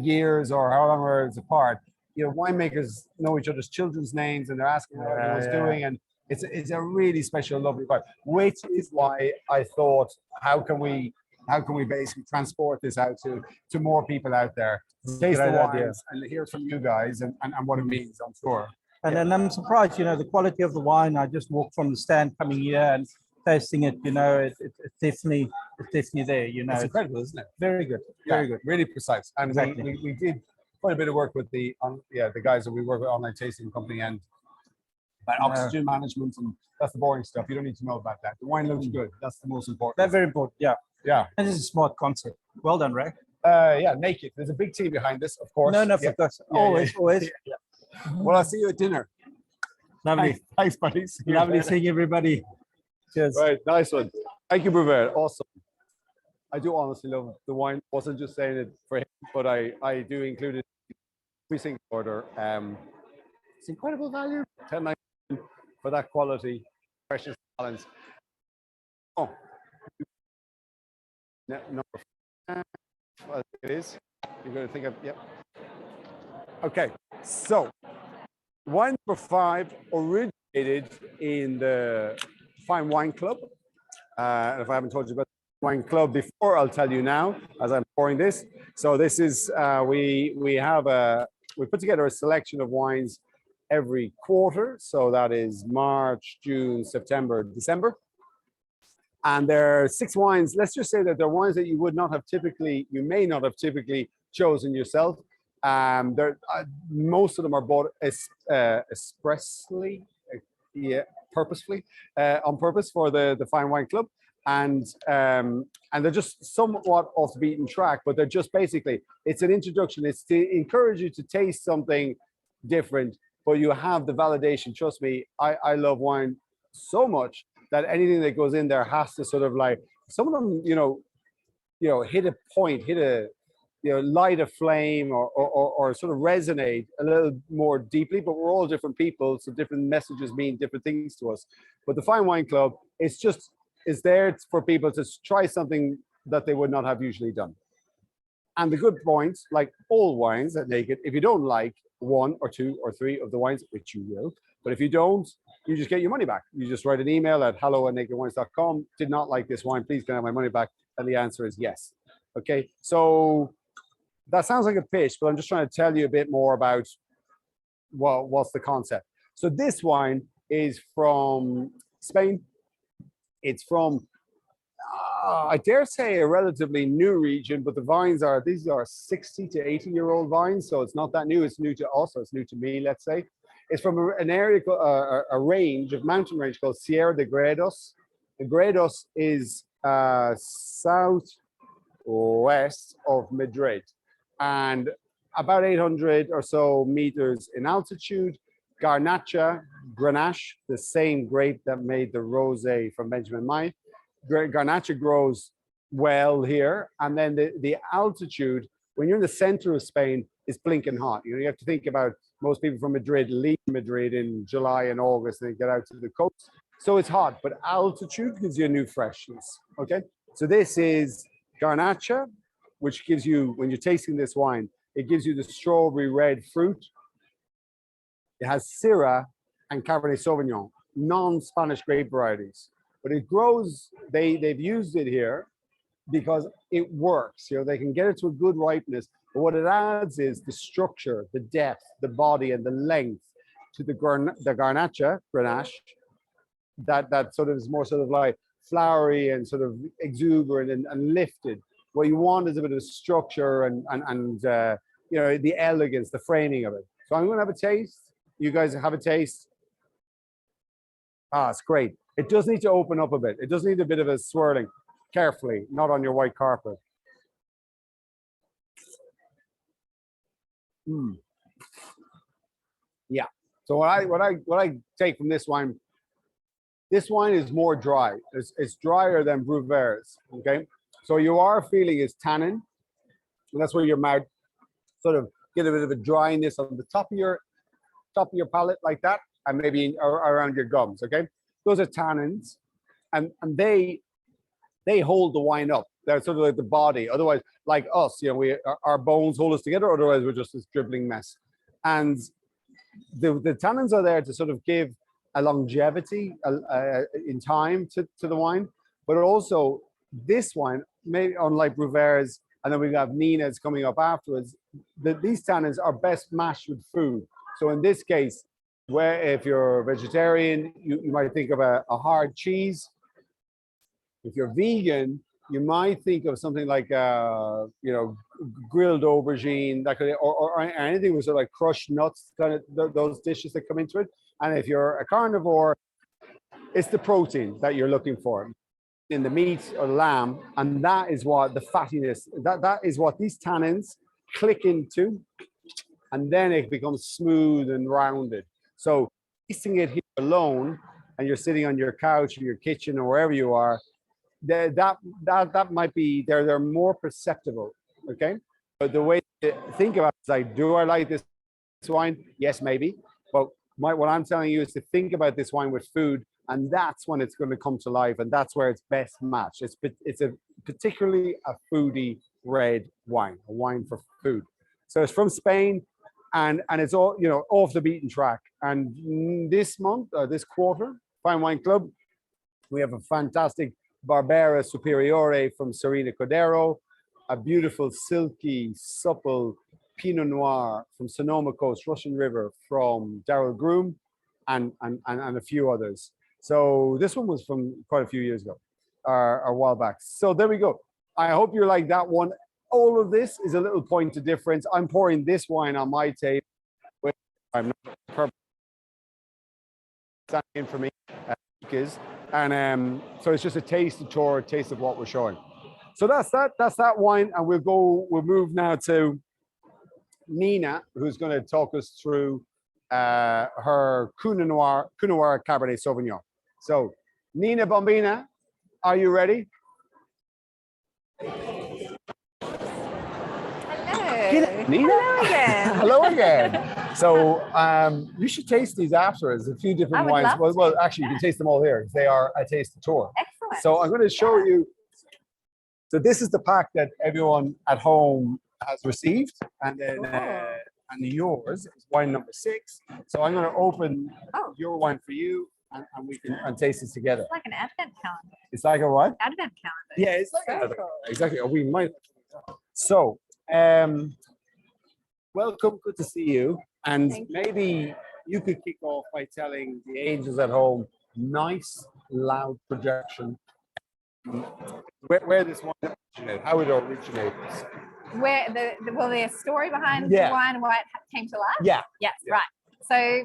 Speaker 1: years or however it's apart. You know, winemakers know each other's children's names, and they're asking what everyone's doing, and it's a really special, lovely vibe. Which is why I thought, how can we basically transport this out to more people out there, taste the wines and hear from you guys and what it means, I'm sure.
Speaker 4: And then I'm surprised, you know, the quality of the wine. I just walked from the stand coming here and tasting it, you know, it's definitely there, you know.
Speaker 1: It's incredible, isn't it?
Speaker 4: Very good. Very good.
Speaker 1: Really precise. And
Speaker 4: Exactly.
Speaker 1: we did quite a bit of work with the guys that we work with, online tasting company, and oxygen management, and that's the boring stuff. You don't need to know about that. The wine looks good. That's the most important.
Speaker 4: They're very important, yeah.
Speaker 1: Yeah.
Speaker 4: And it's a smart concept. Well done, Ray.
Speaker 1: Naked. There's a big team behind this, of course.
Speaker 4: No, of course. Always.
Speaker 1: Well, I'll see you at dinner.
Speaker 4: Lovely.
Speaker 1: Thanks, buddies.
Speaker 4: Lovely seeing everybody. Cheers.
Speaker 1: Right, nice one. Thank you, Brevet. Awesome. I do honestly love the wine. Wasn't just saying it for him, but I do include it every single order. It's incredible value. $10.99 for that quality, precious balance. Oh, number 5. Well, it is. You're going to think of Okay, so wine number 5 originated in the Fine Wine Club. And if I haven't told you about the Wine Club before, I'll tell you now as I'm pouring this. So this is we put together a selection of wines every quarter. So that is March, June, September, December. And there are 6 wines. Let's just say that they're wines that you may not have typically chosen yourself. Most of them are bought expressly, purposefully, on purpose for the Fine Wine Club, and they're just somewhat off the beaten track, but they're just basically, it's an introduction. It's to encourage you to taste something different, but you have the validation. Trust me, I love wine so much that anything that goes in there has to sort of like, some of them, hit a point, light a flame or sort of resonate a little more deeply, but we're all different people, so different messages mean different things to us. But the Fine Wine Club, it's there for people to try something that they would not have usually done. And the good points, like all wines at Naked, if you don't like 1 or 2 or 3 of the wines, which you will, but if you don't, you just get your money back. You just write an email at hello@nakedwines.com. Did not like this wine, please can I have my money back? And the answer is yes. Okay, so that sounds like a pitch, but I'm just trying to tell you a bit more about what's the concept. So this wine is from Spain. It's from I dare say a relatively new region, but the vines are, these are 60 to 80-year-old vines, so it's not that new. It's new to us, or it's new to me, let's say. It's from an area, a range, of mountain range called Sierra de Gredos. The Gredos is southwest of Madrid, and about 800 or so meters in altitude. Garnacha, Grenache, the same grape that made the rosé from Benjamin Mai. Garnacha grows well here, and then the altitude, when you're in the center of Spain, is blinking hot. You know, you have to think about most people from Madrid leave Madrid in July and August and get out to the coast. So it's hot, but altitude gives you a new freshness. Okay, so this is Garnacha, which gives you, when you're tasting this wine, it gives you the strawberry red fruit. It has Syrah and Cabernet Sauvignon, non-Spanish grape varieties. But it grows, they've used it here because it works. You know, they can get it to a good ripeness. But what it adds is the structure, the depth, the body, and the length to the Garnacha, Grenache, that sort of is more sort of like flowery and sort of exuberant and lifted. What you want is a bit of structure and you know, the elegance, the framing of it. So I'm going to have a taste. You guys have a taste. Ah, it's great. It does need to open up a bit. It does need a bit of a swirling. Carefully, not on your white carpet. Mm. Yeah. So what I take from this wine is more dry. It's drier than Bruvers. Okay. So you are feeling is tannin, and that's where your mouth sort of get a bit of a dryness on the top of your palate like that, and maybe around your gums. Okay, those are tannins, and they hold the wine up. They're sort of like the body. Otherwise, like us, you know, our bones hold us together. Otherwise, we're just this dribbling mess. And the tannins are there to sort of give a longevity in time to the wine, but also this wine, maybe unlike Bruvers, and then we have Nina's coming up afterwards. These tannins are best matched with food. So in this case, where if you're vegetarian, you might think of a hard cheese. If you're vegan, you might think of something like you know, grilled aubergine, that could, or anything with sort of like crushed nuts, kind of those dishes that come into it. And if you're a carnivore, it's the protein that you're looking for in the meat or lamb, and that is what the fattiness, that is what these tannins click into, and then it becomes smooth and rounded. So tasting it here alone, and you're sitting on your couch or your kitchen or wherever you are, that might be, they're more perceptible. Okay, but the way to think about it is like, do I like this wine? Yes, maybe. But what I'm telling you is to think about this wine with food, and that's when it's going to come to life, and that's where it's best matched. It's a particularly a foodie red wine, a wine for food. So it's from Spain, and it's all, you know, off the beaten track. And this month, this quarter, Fine Wine Club, we have a fantastic Barbera Superiore from Serena Cordero, a beautiful, silky, supple Pinot Noir from Sonoma Coast, Russian River from Daryl Groom, and a few others. So this one was from quite a few years ago, a while back. So there we go. I hope you like that one. All of this is a little point of difference. I'm pouring this wine on my table. I'm not standing for me, and so it's just a taste tour, a taste of what we're showing. So that's that wine, and we'll move now to Nina, who's going to talk us through her Cunha Noir Cabernet Sauvignon. So, Nina Bombina, are you ready?
Speaker 3: Hello.
Speaker 1: Nina?
Speaker 3: Hello again.
Speaker 1: Hello again. So, you should taste these afterwards. A few different wines. Well, actually, you can taste them all here. They are a taste tour.
Speaker 3: Excellent.
Speaker 1: So, I'm going to show you. So, this is the pack that everyone at home has received, and then and yours is wine number 6. So I'm going to open your wine for you, and we can taste this together.
Speaker 3: It's like an advent calendar.
Speaker 1: It's like a what?
Speaker 3: Advent calendar.
Speaker 1: Yeah, it's like
Speaker 3: Very cool.
Speaker 1: exactly. Or we might. So, welcome. Good to see you. And maybe you could kick off by telling the angels at home, nice loud projection. where this wine originated, how it originated.
Speaker 5: Where the story behind
Speaker 1: Yeah.
Speaker 5: the wine and why it came to life?
Speaker 1: Yeah.
Speaker 5: Yes,
Speaker 1: Yeah.
Speaker 5: right. So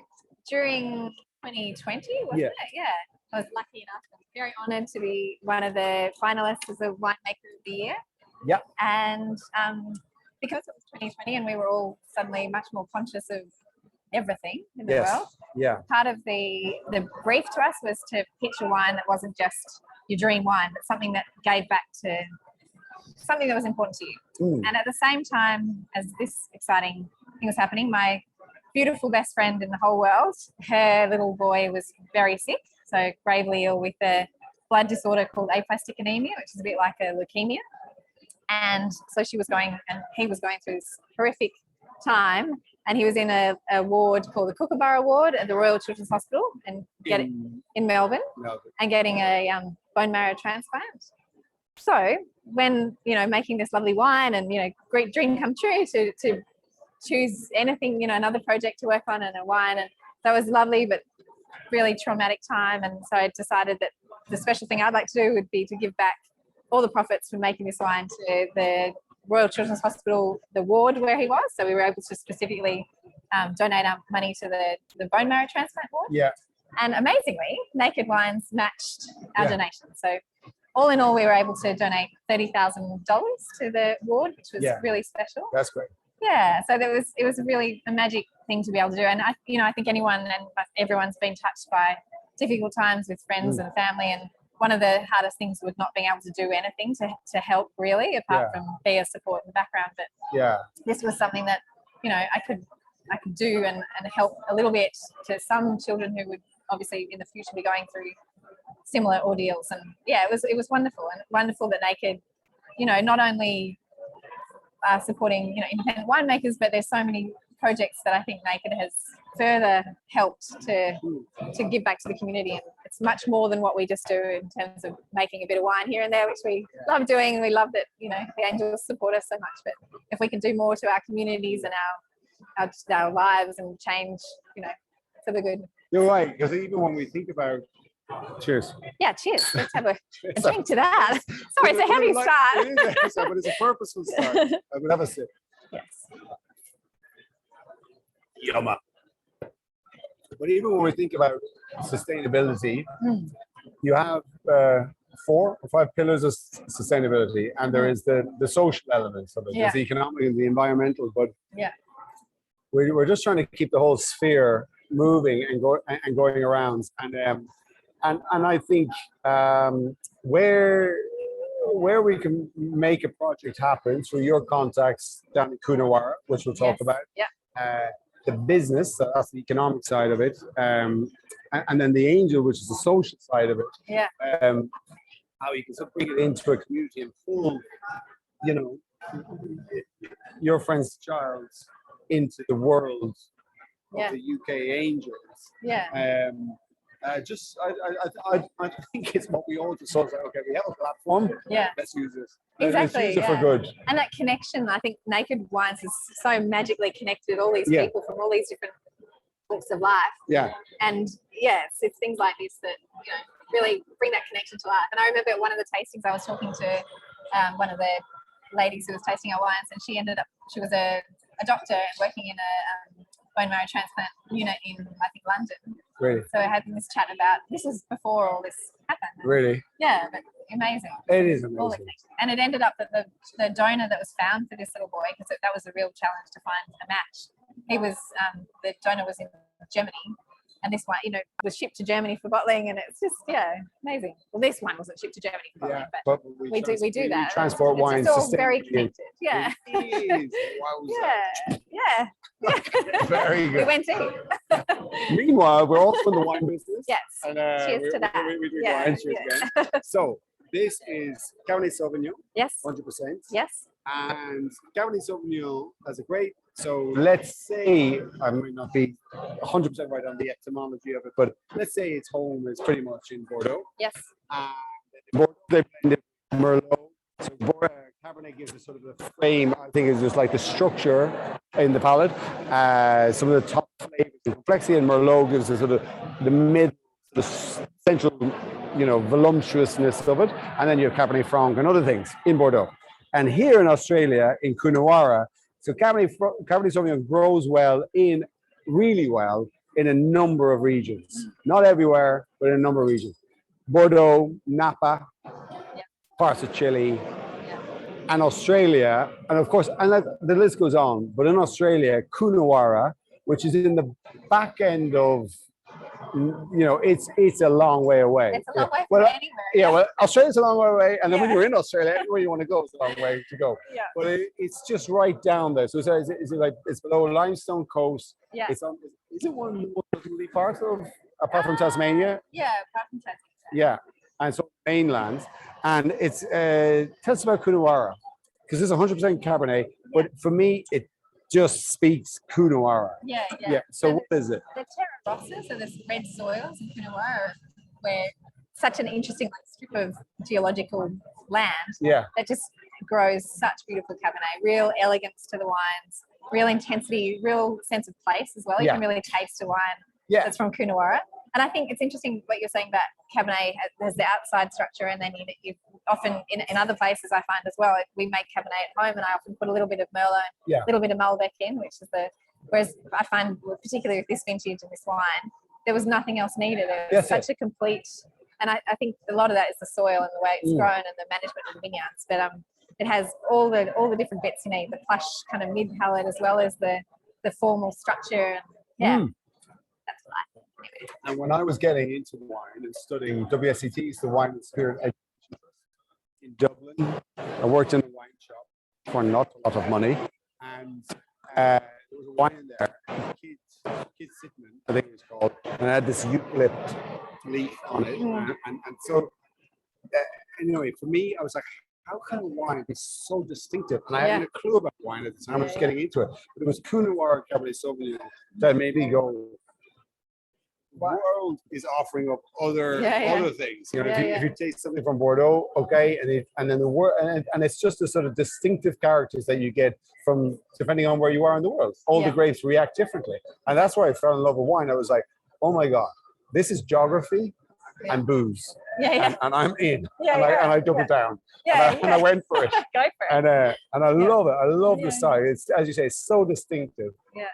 Speaker 5: during 2020, wasn't
Speaker 1: Yeah.
Speaker 5: it? Yeah. I was lucky enough and very honoured to be one of the finalists as a winemaker of the year.
Speaker 1: Yeah.
Speaker 5: And because it was 2020 and we were all suddenly much more conscious of everything in the
Speaker 1: Yes.
Speaker 5: world,
Speaker 1: Yeah.
Speaker 5: part of the brief to us was to pitch a wine that wasn't just your dream wine, but something that gave back to something that was important to you.
Speaker 1: Mm.
Speaker 5: And at the same time as this exciting thing was happening, my beautiful best friend in the whole world, her little boy was very sick, so gravely ill with a blood disorder called aplastic anemia, which is a bit like a leukemia. And so she was going, and he was going through this horrific time, and he was in a ward called the Kookaburra Ward at the Royal Children's Hospital in Melbourne, and getting a bone marrow transplant. So when, making this lovely wine and, great dream come true to choose anything, another project to work on and a wine, and that was lovely, but really traumatic time. And so I decided that the special thing I'd like to do would be to give back all the profits from making this wine to the Royal Children's Hospital, the ward where he was. So we were able to specifically donate our money to the bone marrow transplant ward.
Speaker 1: Yeah.
Speaker 5: And amazingly, Naked Wines matched our donation. So all in all, we were able to donate $30,000 to the ward, which was really special.
Speaker 1: That's great.
Speaker 5: Yeah, so it was really a magic thing to be able to do. And I think anyone and everyone's been touched by difficult times with friends and family, and one of the hardest things was not being able to do anything to help, really, apart from be a support in the background. But this was something that I could do and help a little bit to some children who would obviously in the future be going through similar ordeals. And it was wonderful, and wonderful that Naked, not only are supporting independent winemakers, but there's so many projects that I think Naked has further helped to give back to the community. And it's much more than what we just do in terms of making a bit of wine here and there, which we love doing, and we love that the angels support us so much. But if we can do more to our communities and our lives and change for the good.
Speaker 1: You're right, because even when we think about cheers.
Speaker 5: Yeah, cheers. Let's have a drink to that. Sorry, it's a heavy start.
Speaker 1: It is a heavy start, but it's a purposeful start. I will have a sip.
Speaker 5: Yes.
Speaker 1: Yumma. But even when we think about sustainability, you have 4 or 5 pillars of sustainability, and there is the social elements of it. There's the economic and the environmental, but we're just trying to keep the whole sphere moving and going around. And I think where we can make a project happen through your contacts down in Coonawarra, which we'll talk about.
Speaker 5: Yeah.
Speaker 1: The business, that's the economic side of it, and then the angel, which is the social side of it.
Speaker 5: Yeah.
Speaker 1: How you can sort of bring it into a community and pull, your friend's child into the world of the UK Angels.
Speaker 5: Yeah.
Speaker 1: I think it's what we all just sort of say, okay, we have a platform, let's use it.
Speaker 5: Exactly.
Speaker 1: Let's use it for good.
Speaker 5: And that connection, I think Naked Wines is so magically connected all these people from all these different walks of life.
Speaker 1: Yeah.
Speaker 5: And it's things like this that really bring that connection to life. And I remember one of the tastings, I was talking to one of the ladies who was tasting our wines, and she was a doctor working in a bone marrow transplant unit in, I think, London.
Speaker 1: Really?
Speaker 5: So we're having this chat about, this was before all this happened.
Speaker 1: Really?
Speaker 5: Yeah, but amazing.
Speaker 1: It is
Speaker 5: All the
Speaker 1: amazing.
Speaker 5: connection. And it ended up that the donor that was found for this little boy, because that was a real challenge to find a match. He was, the donor was in Germany, and this one, was shipped to Germany for bottling, and it's just, amazing. Well, this one wasn't shipped to Germany for bottling, but we do that.
Speaker 1: We transport
Speaker 5: it's
Speaker 1: wines.
Speaker 5: It's all very connected. Yeah.
Speaker 1: It is. Wowza.
Speaker 5: Yeah.
Speaker 1: Very
Speaker 5: We
Speaker 1: good.
Speaker 5: went deep.
Speaker 1: Meanwhile, we're also in the wine business.
Speaker 5: Yes.
Speaker 1: And,
Speaker 5: Cheers to that.
Speaker 1: We do
Speaker 5: Yeah,
Speaker 1: wine. Cheers again. So this is Cabernet Sauvignon,
Speaker 5: Yes.
Speaker 1: 100%.
Speaker 5: Yes.
Speaker 1: And Cabernet Sauvignon has a great, so let's say, I might not be 100% right on the etymology of it, but let's say its home is pretty much in Bordeaux.
Speaker 5: Yes.
Speaker 1: In Bordeaux, they blend Merlot. So Cabernet gives it sort of the frame, I think it's just like the structure in the palate. Some of the top flavors and complexity, and Merlot gives us sort of the mid, the central voluptuousness of it, and then you have Cabernet Franc and other things in Bordeaux. And here in Australia, in Coonawarra, so Cabernet Sauvignon grows really well in a number of regions. Not everywhere, but in a number of regions. Bordeaux, Napa, parts of Chile, and Australia, and of course, and the list goes on. But in Australia, Coonawarra, which is in the back end of, it's a long way away.
Speaker 5: It's a long way from anywhere.
Speaker 1: Yeah, well, Australia's a long way away, and then when you're in Australia, anywhere you want to go is a long way to go.
Speaker 5: Yeah.
Speaker 1: But it's just right down there. So is it like it's below Limestone Coast?
Speaker 5: Yeah.
Speaker 1: Is it one of the most southerly parts of, apart from Tasmania?
Speaker 5: Yeah, apart from Tasmania.
Speaker 1: Yeah, and so mainland, and it's tell us about Coonawarra, because it's 100% Cabernet, but for me it just speaks Coonawarra.
Speaker 5: Yeah.
Speaker 1: So what is it?
Speaker 5: The Terra Rossa, so the red soils in Coonawarra, where such an interesting strip of geological land that just grows such beautiful Cabernet, real elegance to the wines, real intensity, real sense of place as well. You can really taste a wine that's from Coonawarra. And I think it's interesting what you're saying about Cabernet has the outside structure, and then you often in other places I find as well, we make Cabernet at home, and I often put a little bit of Merlot, a little bit of Malbec in, which is whereas I find particularly with this vintage and this wine, there was nothing else needed. It was such a complete, and I think a lot of that is the soil and the way it's grown and the management of the vineyards. But it has all the different bits you need, the plush kind of mid palate as well as the formal structure. And that's what I think.
Speaker 1: And when I was getting into wine and studying WSETs, the Wine and Spirit Education in Dublin, I worked in a wine shop for not a lot of money, and there was a wine in there, Kids Sitman, I think it was called, and it had this eucalypt leaf on it, and so anyway, for me, I was like, how can a wine be so distinctive? And I hadn't a clue about wine at the time. I was just getting into it, but it was Coonawarra Cabernet Sauvignon that made me go, world is offering up other things. If you taste something from Bordeaux, and then the word, and it's just the sort of distinctive characters that you get from depending on where you are in the world. All the grapes react differently, and that's why I fell in love with wine. I was like, oh my god, this is geography and booze, and I'm in, and I doubled down, and I went for it.
Speaker 5: Go for it.
Speaker 1: And I love it. I love the style. It's, as you say, it's so distinctive.
Speaker 5: Yeah.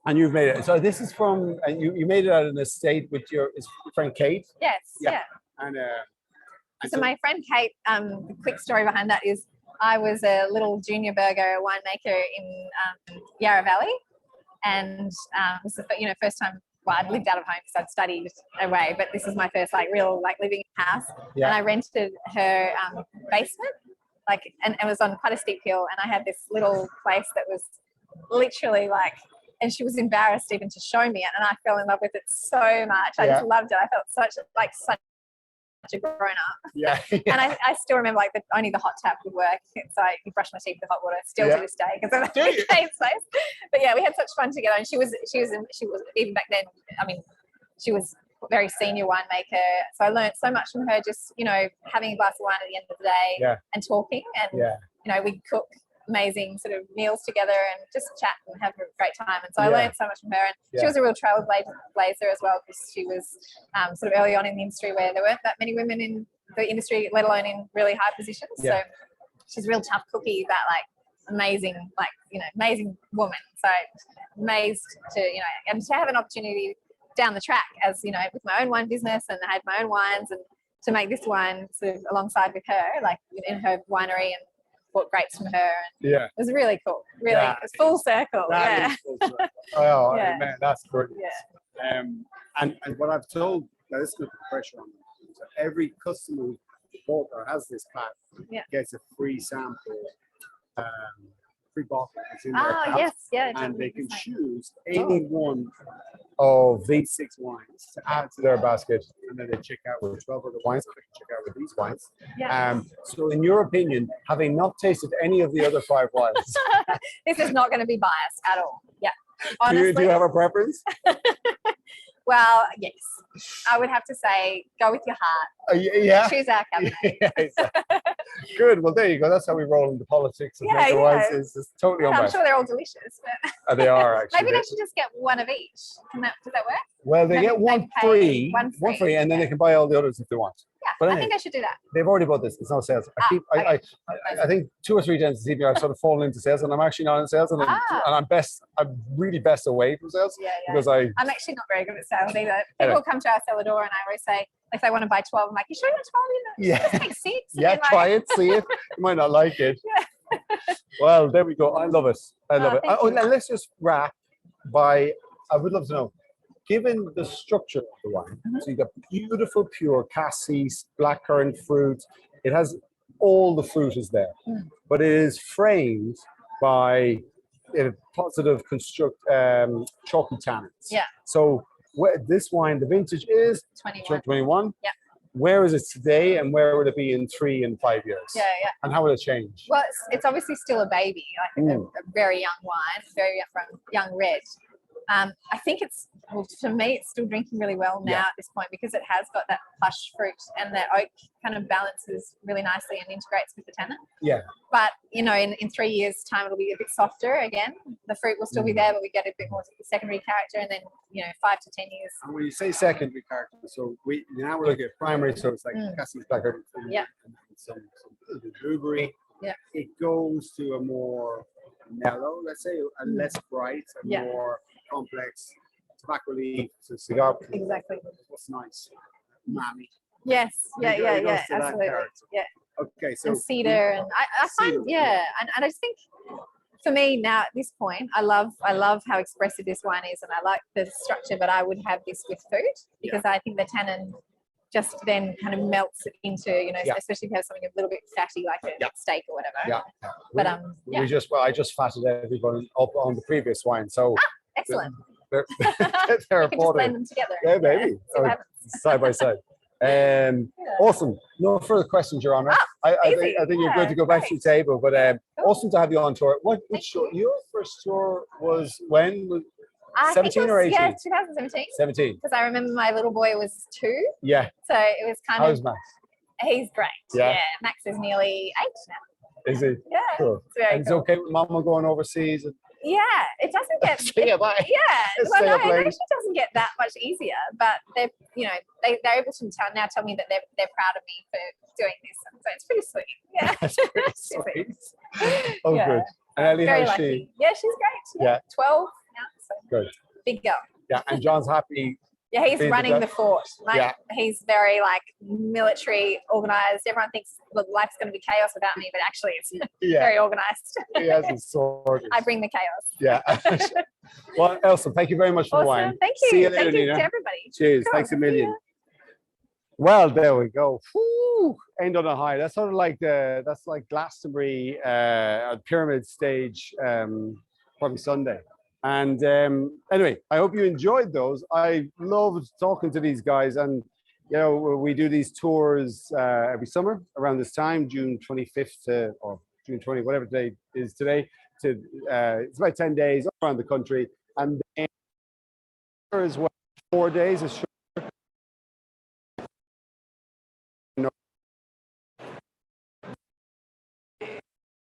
Speaker 1: And you've made it. So this is from, and you made it at an estate with your friend Kate.
Speaker 5: Yes. Yeah.
Speaker 1: And
Speaker 5: so my friend Kate, the quick story behind that is I was a little junior burger winemaker in Yarra Valley, and it was the first time. Well, I'd lived out of home because I'd studied away, but this is my first real living in a house. And I rented her basement, and it was on quite a steep hill, and I had this little place that was literally and she was embarrassed even to show me it, and I fell in love with it so much. I just loved it. I felt such a grown up. And I still remember only the hot tap would work. So you brush my teeth with hot water still to this day because of the Kate's place. But we had such fun together, and she was even back then. I mean, she was a very senior winemaker, so I learned so much from her. Just having a glass of wine at the end of the day and talking, and we'd cook amazing sort of meals together and just chat and have a great time. And so I learned so much from her, and she was a real trailblazer as well, because she was sort of early on in the industry where there weren't that many women in the industry, let alone in really high positions. So she's a real tough cookie, that amazing amazing woman. So amazed to and to have an opportunity down the track as with my own wine business, and I had my own wines, and to make this wine sort of alongside with her, in her winery, and bought grapes from her, and it was really cool. Really, it was full circle.
Speaker 1: Is full circle. Oh man, that's brilliant. And what I've told, now this is going to put pressure on them. So every customer who bought or has this pack gets a free sample, free bottle. It's in their pack, and they can choose any one of these 6 wines to add to their basket, and then they check out with 12 other wines, or they can check out with these wines. So in your opinion, having not tasted any of the other 5 wines,
Speaker 5: this is not going to be biased at all. Honestly,
Speaker 1: do you have a preference?
Speaker 5: Well, yes, I would have to say go with your heart. Choose our Cabernet.
Speaker 1: Good. Well, there you go. That's how we roll into politics of making wines. It's totally
Speaker 5: I'm sure they're all delicious. But
Speaker 1: they are actually.
Speaker 5: Maybe they should just get one of each. Does that work?
Speaker 1: Well, they get one free, and then they can buy all the others if they want. But
Speaker 5: I
Speaker 1: anyway,
Speaker 5: think I should do that.
Speaker 1: they've already bought this. It's no sales. I think 2 or 3 times this evening I've sort of fallen into sales, and I'm actually not in sales, and I'm really best away from sales
Speaker 5: Yeah.
Speaker 1: because
Speaker 5: I'm actually not very good at sales either. People
Speaker 1: Anyway.
Speaker 5: come to our cellar door and I always say, if they want to buy 12, I'm like, you sure you want 12?
Speaker 1: Yeah.
Speaker 5: Just take 6. And
Speaker 1: yeah,
Speaker 5: then, like,
Speaker 1: try it, see it. You might not like it.
Speaker 5: Yeah.
Speaker 1: Well, there we go. I love it. I love it.
Speaker 5: thank
Speaker 1: Oh,
Speaker 5: you.
Speaker 1: now let's just wrap by. I would love to know, given the structure of the wine, so you got beautiful, pure cassis, blackcurrant fruit. It has all the fruit is there, but it is framed by positive chalky tannins.
Speaker 5: Yeah.
Speaker 1: So this wine, the vintage is
Speaker 5: 21.
Speaker 1: 21.
Speaker 5: Yeah.
Speaker 1: Where is it today, and where would it be in 3 and 5 years?
Speaker 5: Yeah.
Speaker 1: And how will it change?
Speaker 5: Well, it's obviously still a baby, like a very young wine, very young red. I think for me, it's still drinking really well now at this point because it has got that plush fruit, and the oak kind of balances really nicely and integrates with the tannin.
Speaker 1: Yeah.
Speaker 5: But, in 3 years' time, it'll be a bit softer again. The fruit will still be there, but we get a bit more secondary character, and then, 5 to 10 years.
Speaker 1: And when you say secondary character, so now we're looking at primary, so it's like cassis, blackcurrant,
Speaker 5: Yeah.
Speaker 1: and some blueberry.
Speaker 5: Yeah.
Speaker 1: It goes to a more mellow, let's say, a less bright, a
Speaker 5: Yeah.
Speaker 1: more complex tobacco leaf, so cigar.
Speaker 5: Exactly.
Speaker 1: What's nice? Umami.
Speaker 5: Yes.
Speaker 1: It goes to that
Speaker 5: Absolutely.
Speaker 1: character.
Speaker 5: Yeah.
Speaker 1: Okay, so
Speaker 5: And cedar, and I find,
Speaker 1: Cedar, yeah.
Speaker 5: and I just think for me now at this point, I love how expressive this wine is, and I like the structure, but I would have this with food because I think the tannin just then kind of melts it into, especially if you have something a little bit fatty like a steak or whatever.
Speaker 1: yeah.
Speaker 5: But
Speaker 1: I just fatted everyone up on the previous wine, so
Speaker 5: excellent.
Speaker 1: they're
Speaker 5: You can just blend
Speaker 1: important.
Speaker 5: them together.
Speaker 1: Yeah, maybe.
Speaker 5: See what happens.
Speaker 1: Side by side. Awesome. No further questions, Your Honor. I think you're good to go back to the table. But awesome to have you on tour. Your first tour was when?
Speaker 5: I think
Speaker 1: 17 or 18?
Speaker 5: Yeah, 2017.
Speaker 1: 17.
Speaker 5: Because I remember my little boy was 2,
Speaker 1: Yeah.
Speaker 5: so it was kind
Speaker 1: How's
Speaker 5: of.
Speaker 1: Max?
Speaker 5: He's great.
Speaker 1: Yeah.
Speaker 5: Max is nearly 8 now.
Speaker 1: Is he?
Speaker 5: Yeah.
Speaker 1: Cool.
Speaker 5: It's very
Speaker 1: And it's
Speaker 5: cool.
Speaker 1: okay with Mama going overseas?
Speaker 5: Yeah, it doesn't get.
Speaker 1: Say it, bye.
Speaker 5: Yeah,
Speaker 1: Let's
Speaker 5: well,
Speaker 1: stay
Speaker 5: no,
Speaker 1: up
Speaker 5: it
Speaker 1: late.
Speaker 5: actually doesn't get that much easier. But they're able to now tell me that they're proud of me for doing this, so it's pretty sweet. Yeah,
Speaker 1: That's pretty sweet. Oh,
Speaker 5: Yeah.
Speaker 1: good. And Ellie,
Speaker 5: very
Speaker 1: how's
Speaker 5: lucky.
Speaker 1: she?
Speaker 5: Yeah, she's great.
Speaker 1: Yeah.
Speaker 5: 12 now, so
Speaker 1: Good.
Speaker 5: big girl.
Speaker 1: Yeah, and John's happy.
Speaker 5: Yeah, he's
Speaker 1: Being the
Speaker 5: running the
Speaker 1: best.
Speaker 5: fort.
Speaker 1: Yeah.
Speaker 5: He's very military organized. Everyone thinks life's going to be chaos without me, but actually it's
Speaker 1: Yeah,
Speaker 5: very organized.
Speaker 1: he has his sword.
Speaker 5: I bring the chaos.
Speaker 1: Yeah. Well, Elsa, thank you very much for the wine.
Speaker 5: Awesome. Thank you.
Speaker 1: See you later,
Speaker 5: Thank you
Speaker 1: Nina.
Speaker 5: to everybody.
Speaker 1: Cheers.
Speaker 5: Cool.
Speaker 1: Thanks a
Speaker 5: See
Speaker 1: million.
Speaker 5: ya.
Speaker 1: Well, there we go. Whew. End on a high. That's sort of like that's like Glastonbury pyramid stage, probably Sunday. And anyway, I hope you enjoyed those. I loved talking to these guys, and we do these tours every summer around this time, June 25th or June 20, whatever day is today. It's about 10 days all around the country, and then as well 4 days.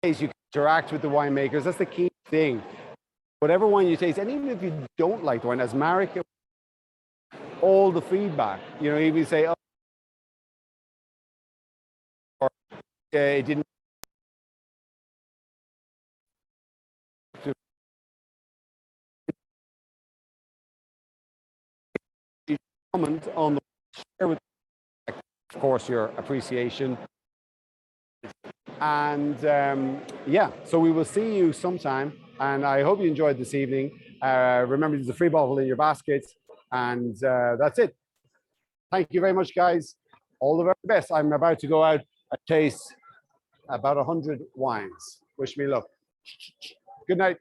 Speaker 1: You can interact with the winemakers. That's the key thing. Whatever wine you taste, and even if you don't like the wine, as Marek, all the feedback, even say, oh, or it didn't. Comment on the share with, of course, your appreciation. And so we will see you sometime, and I hope you enjoyed this evening. Remember, there's a free bottle in your basket, and that's it. Thank you very much, guys. All the very best. I'm about to go out and taste about 100 wines. Wish me luck. Good night.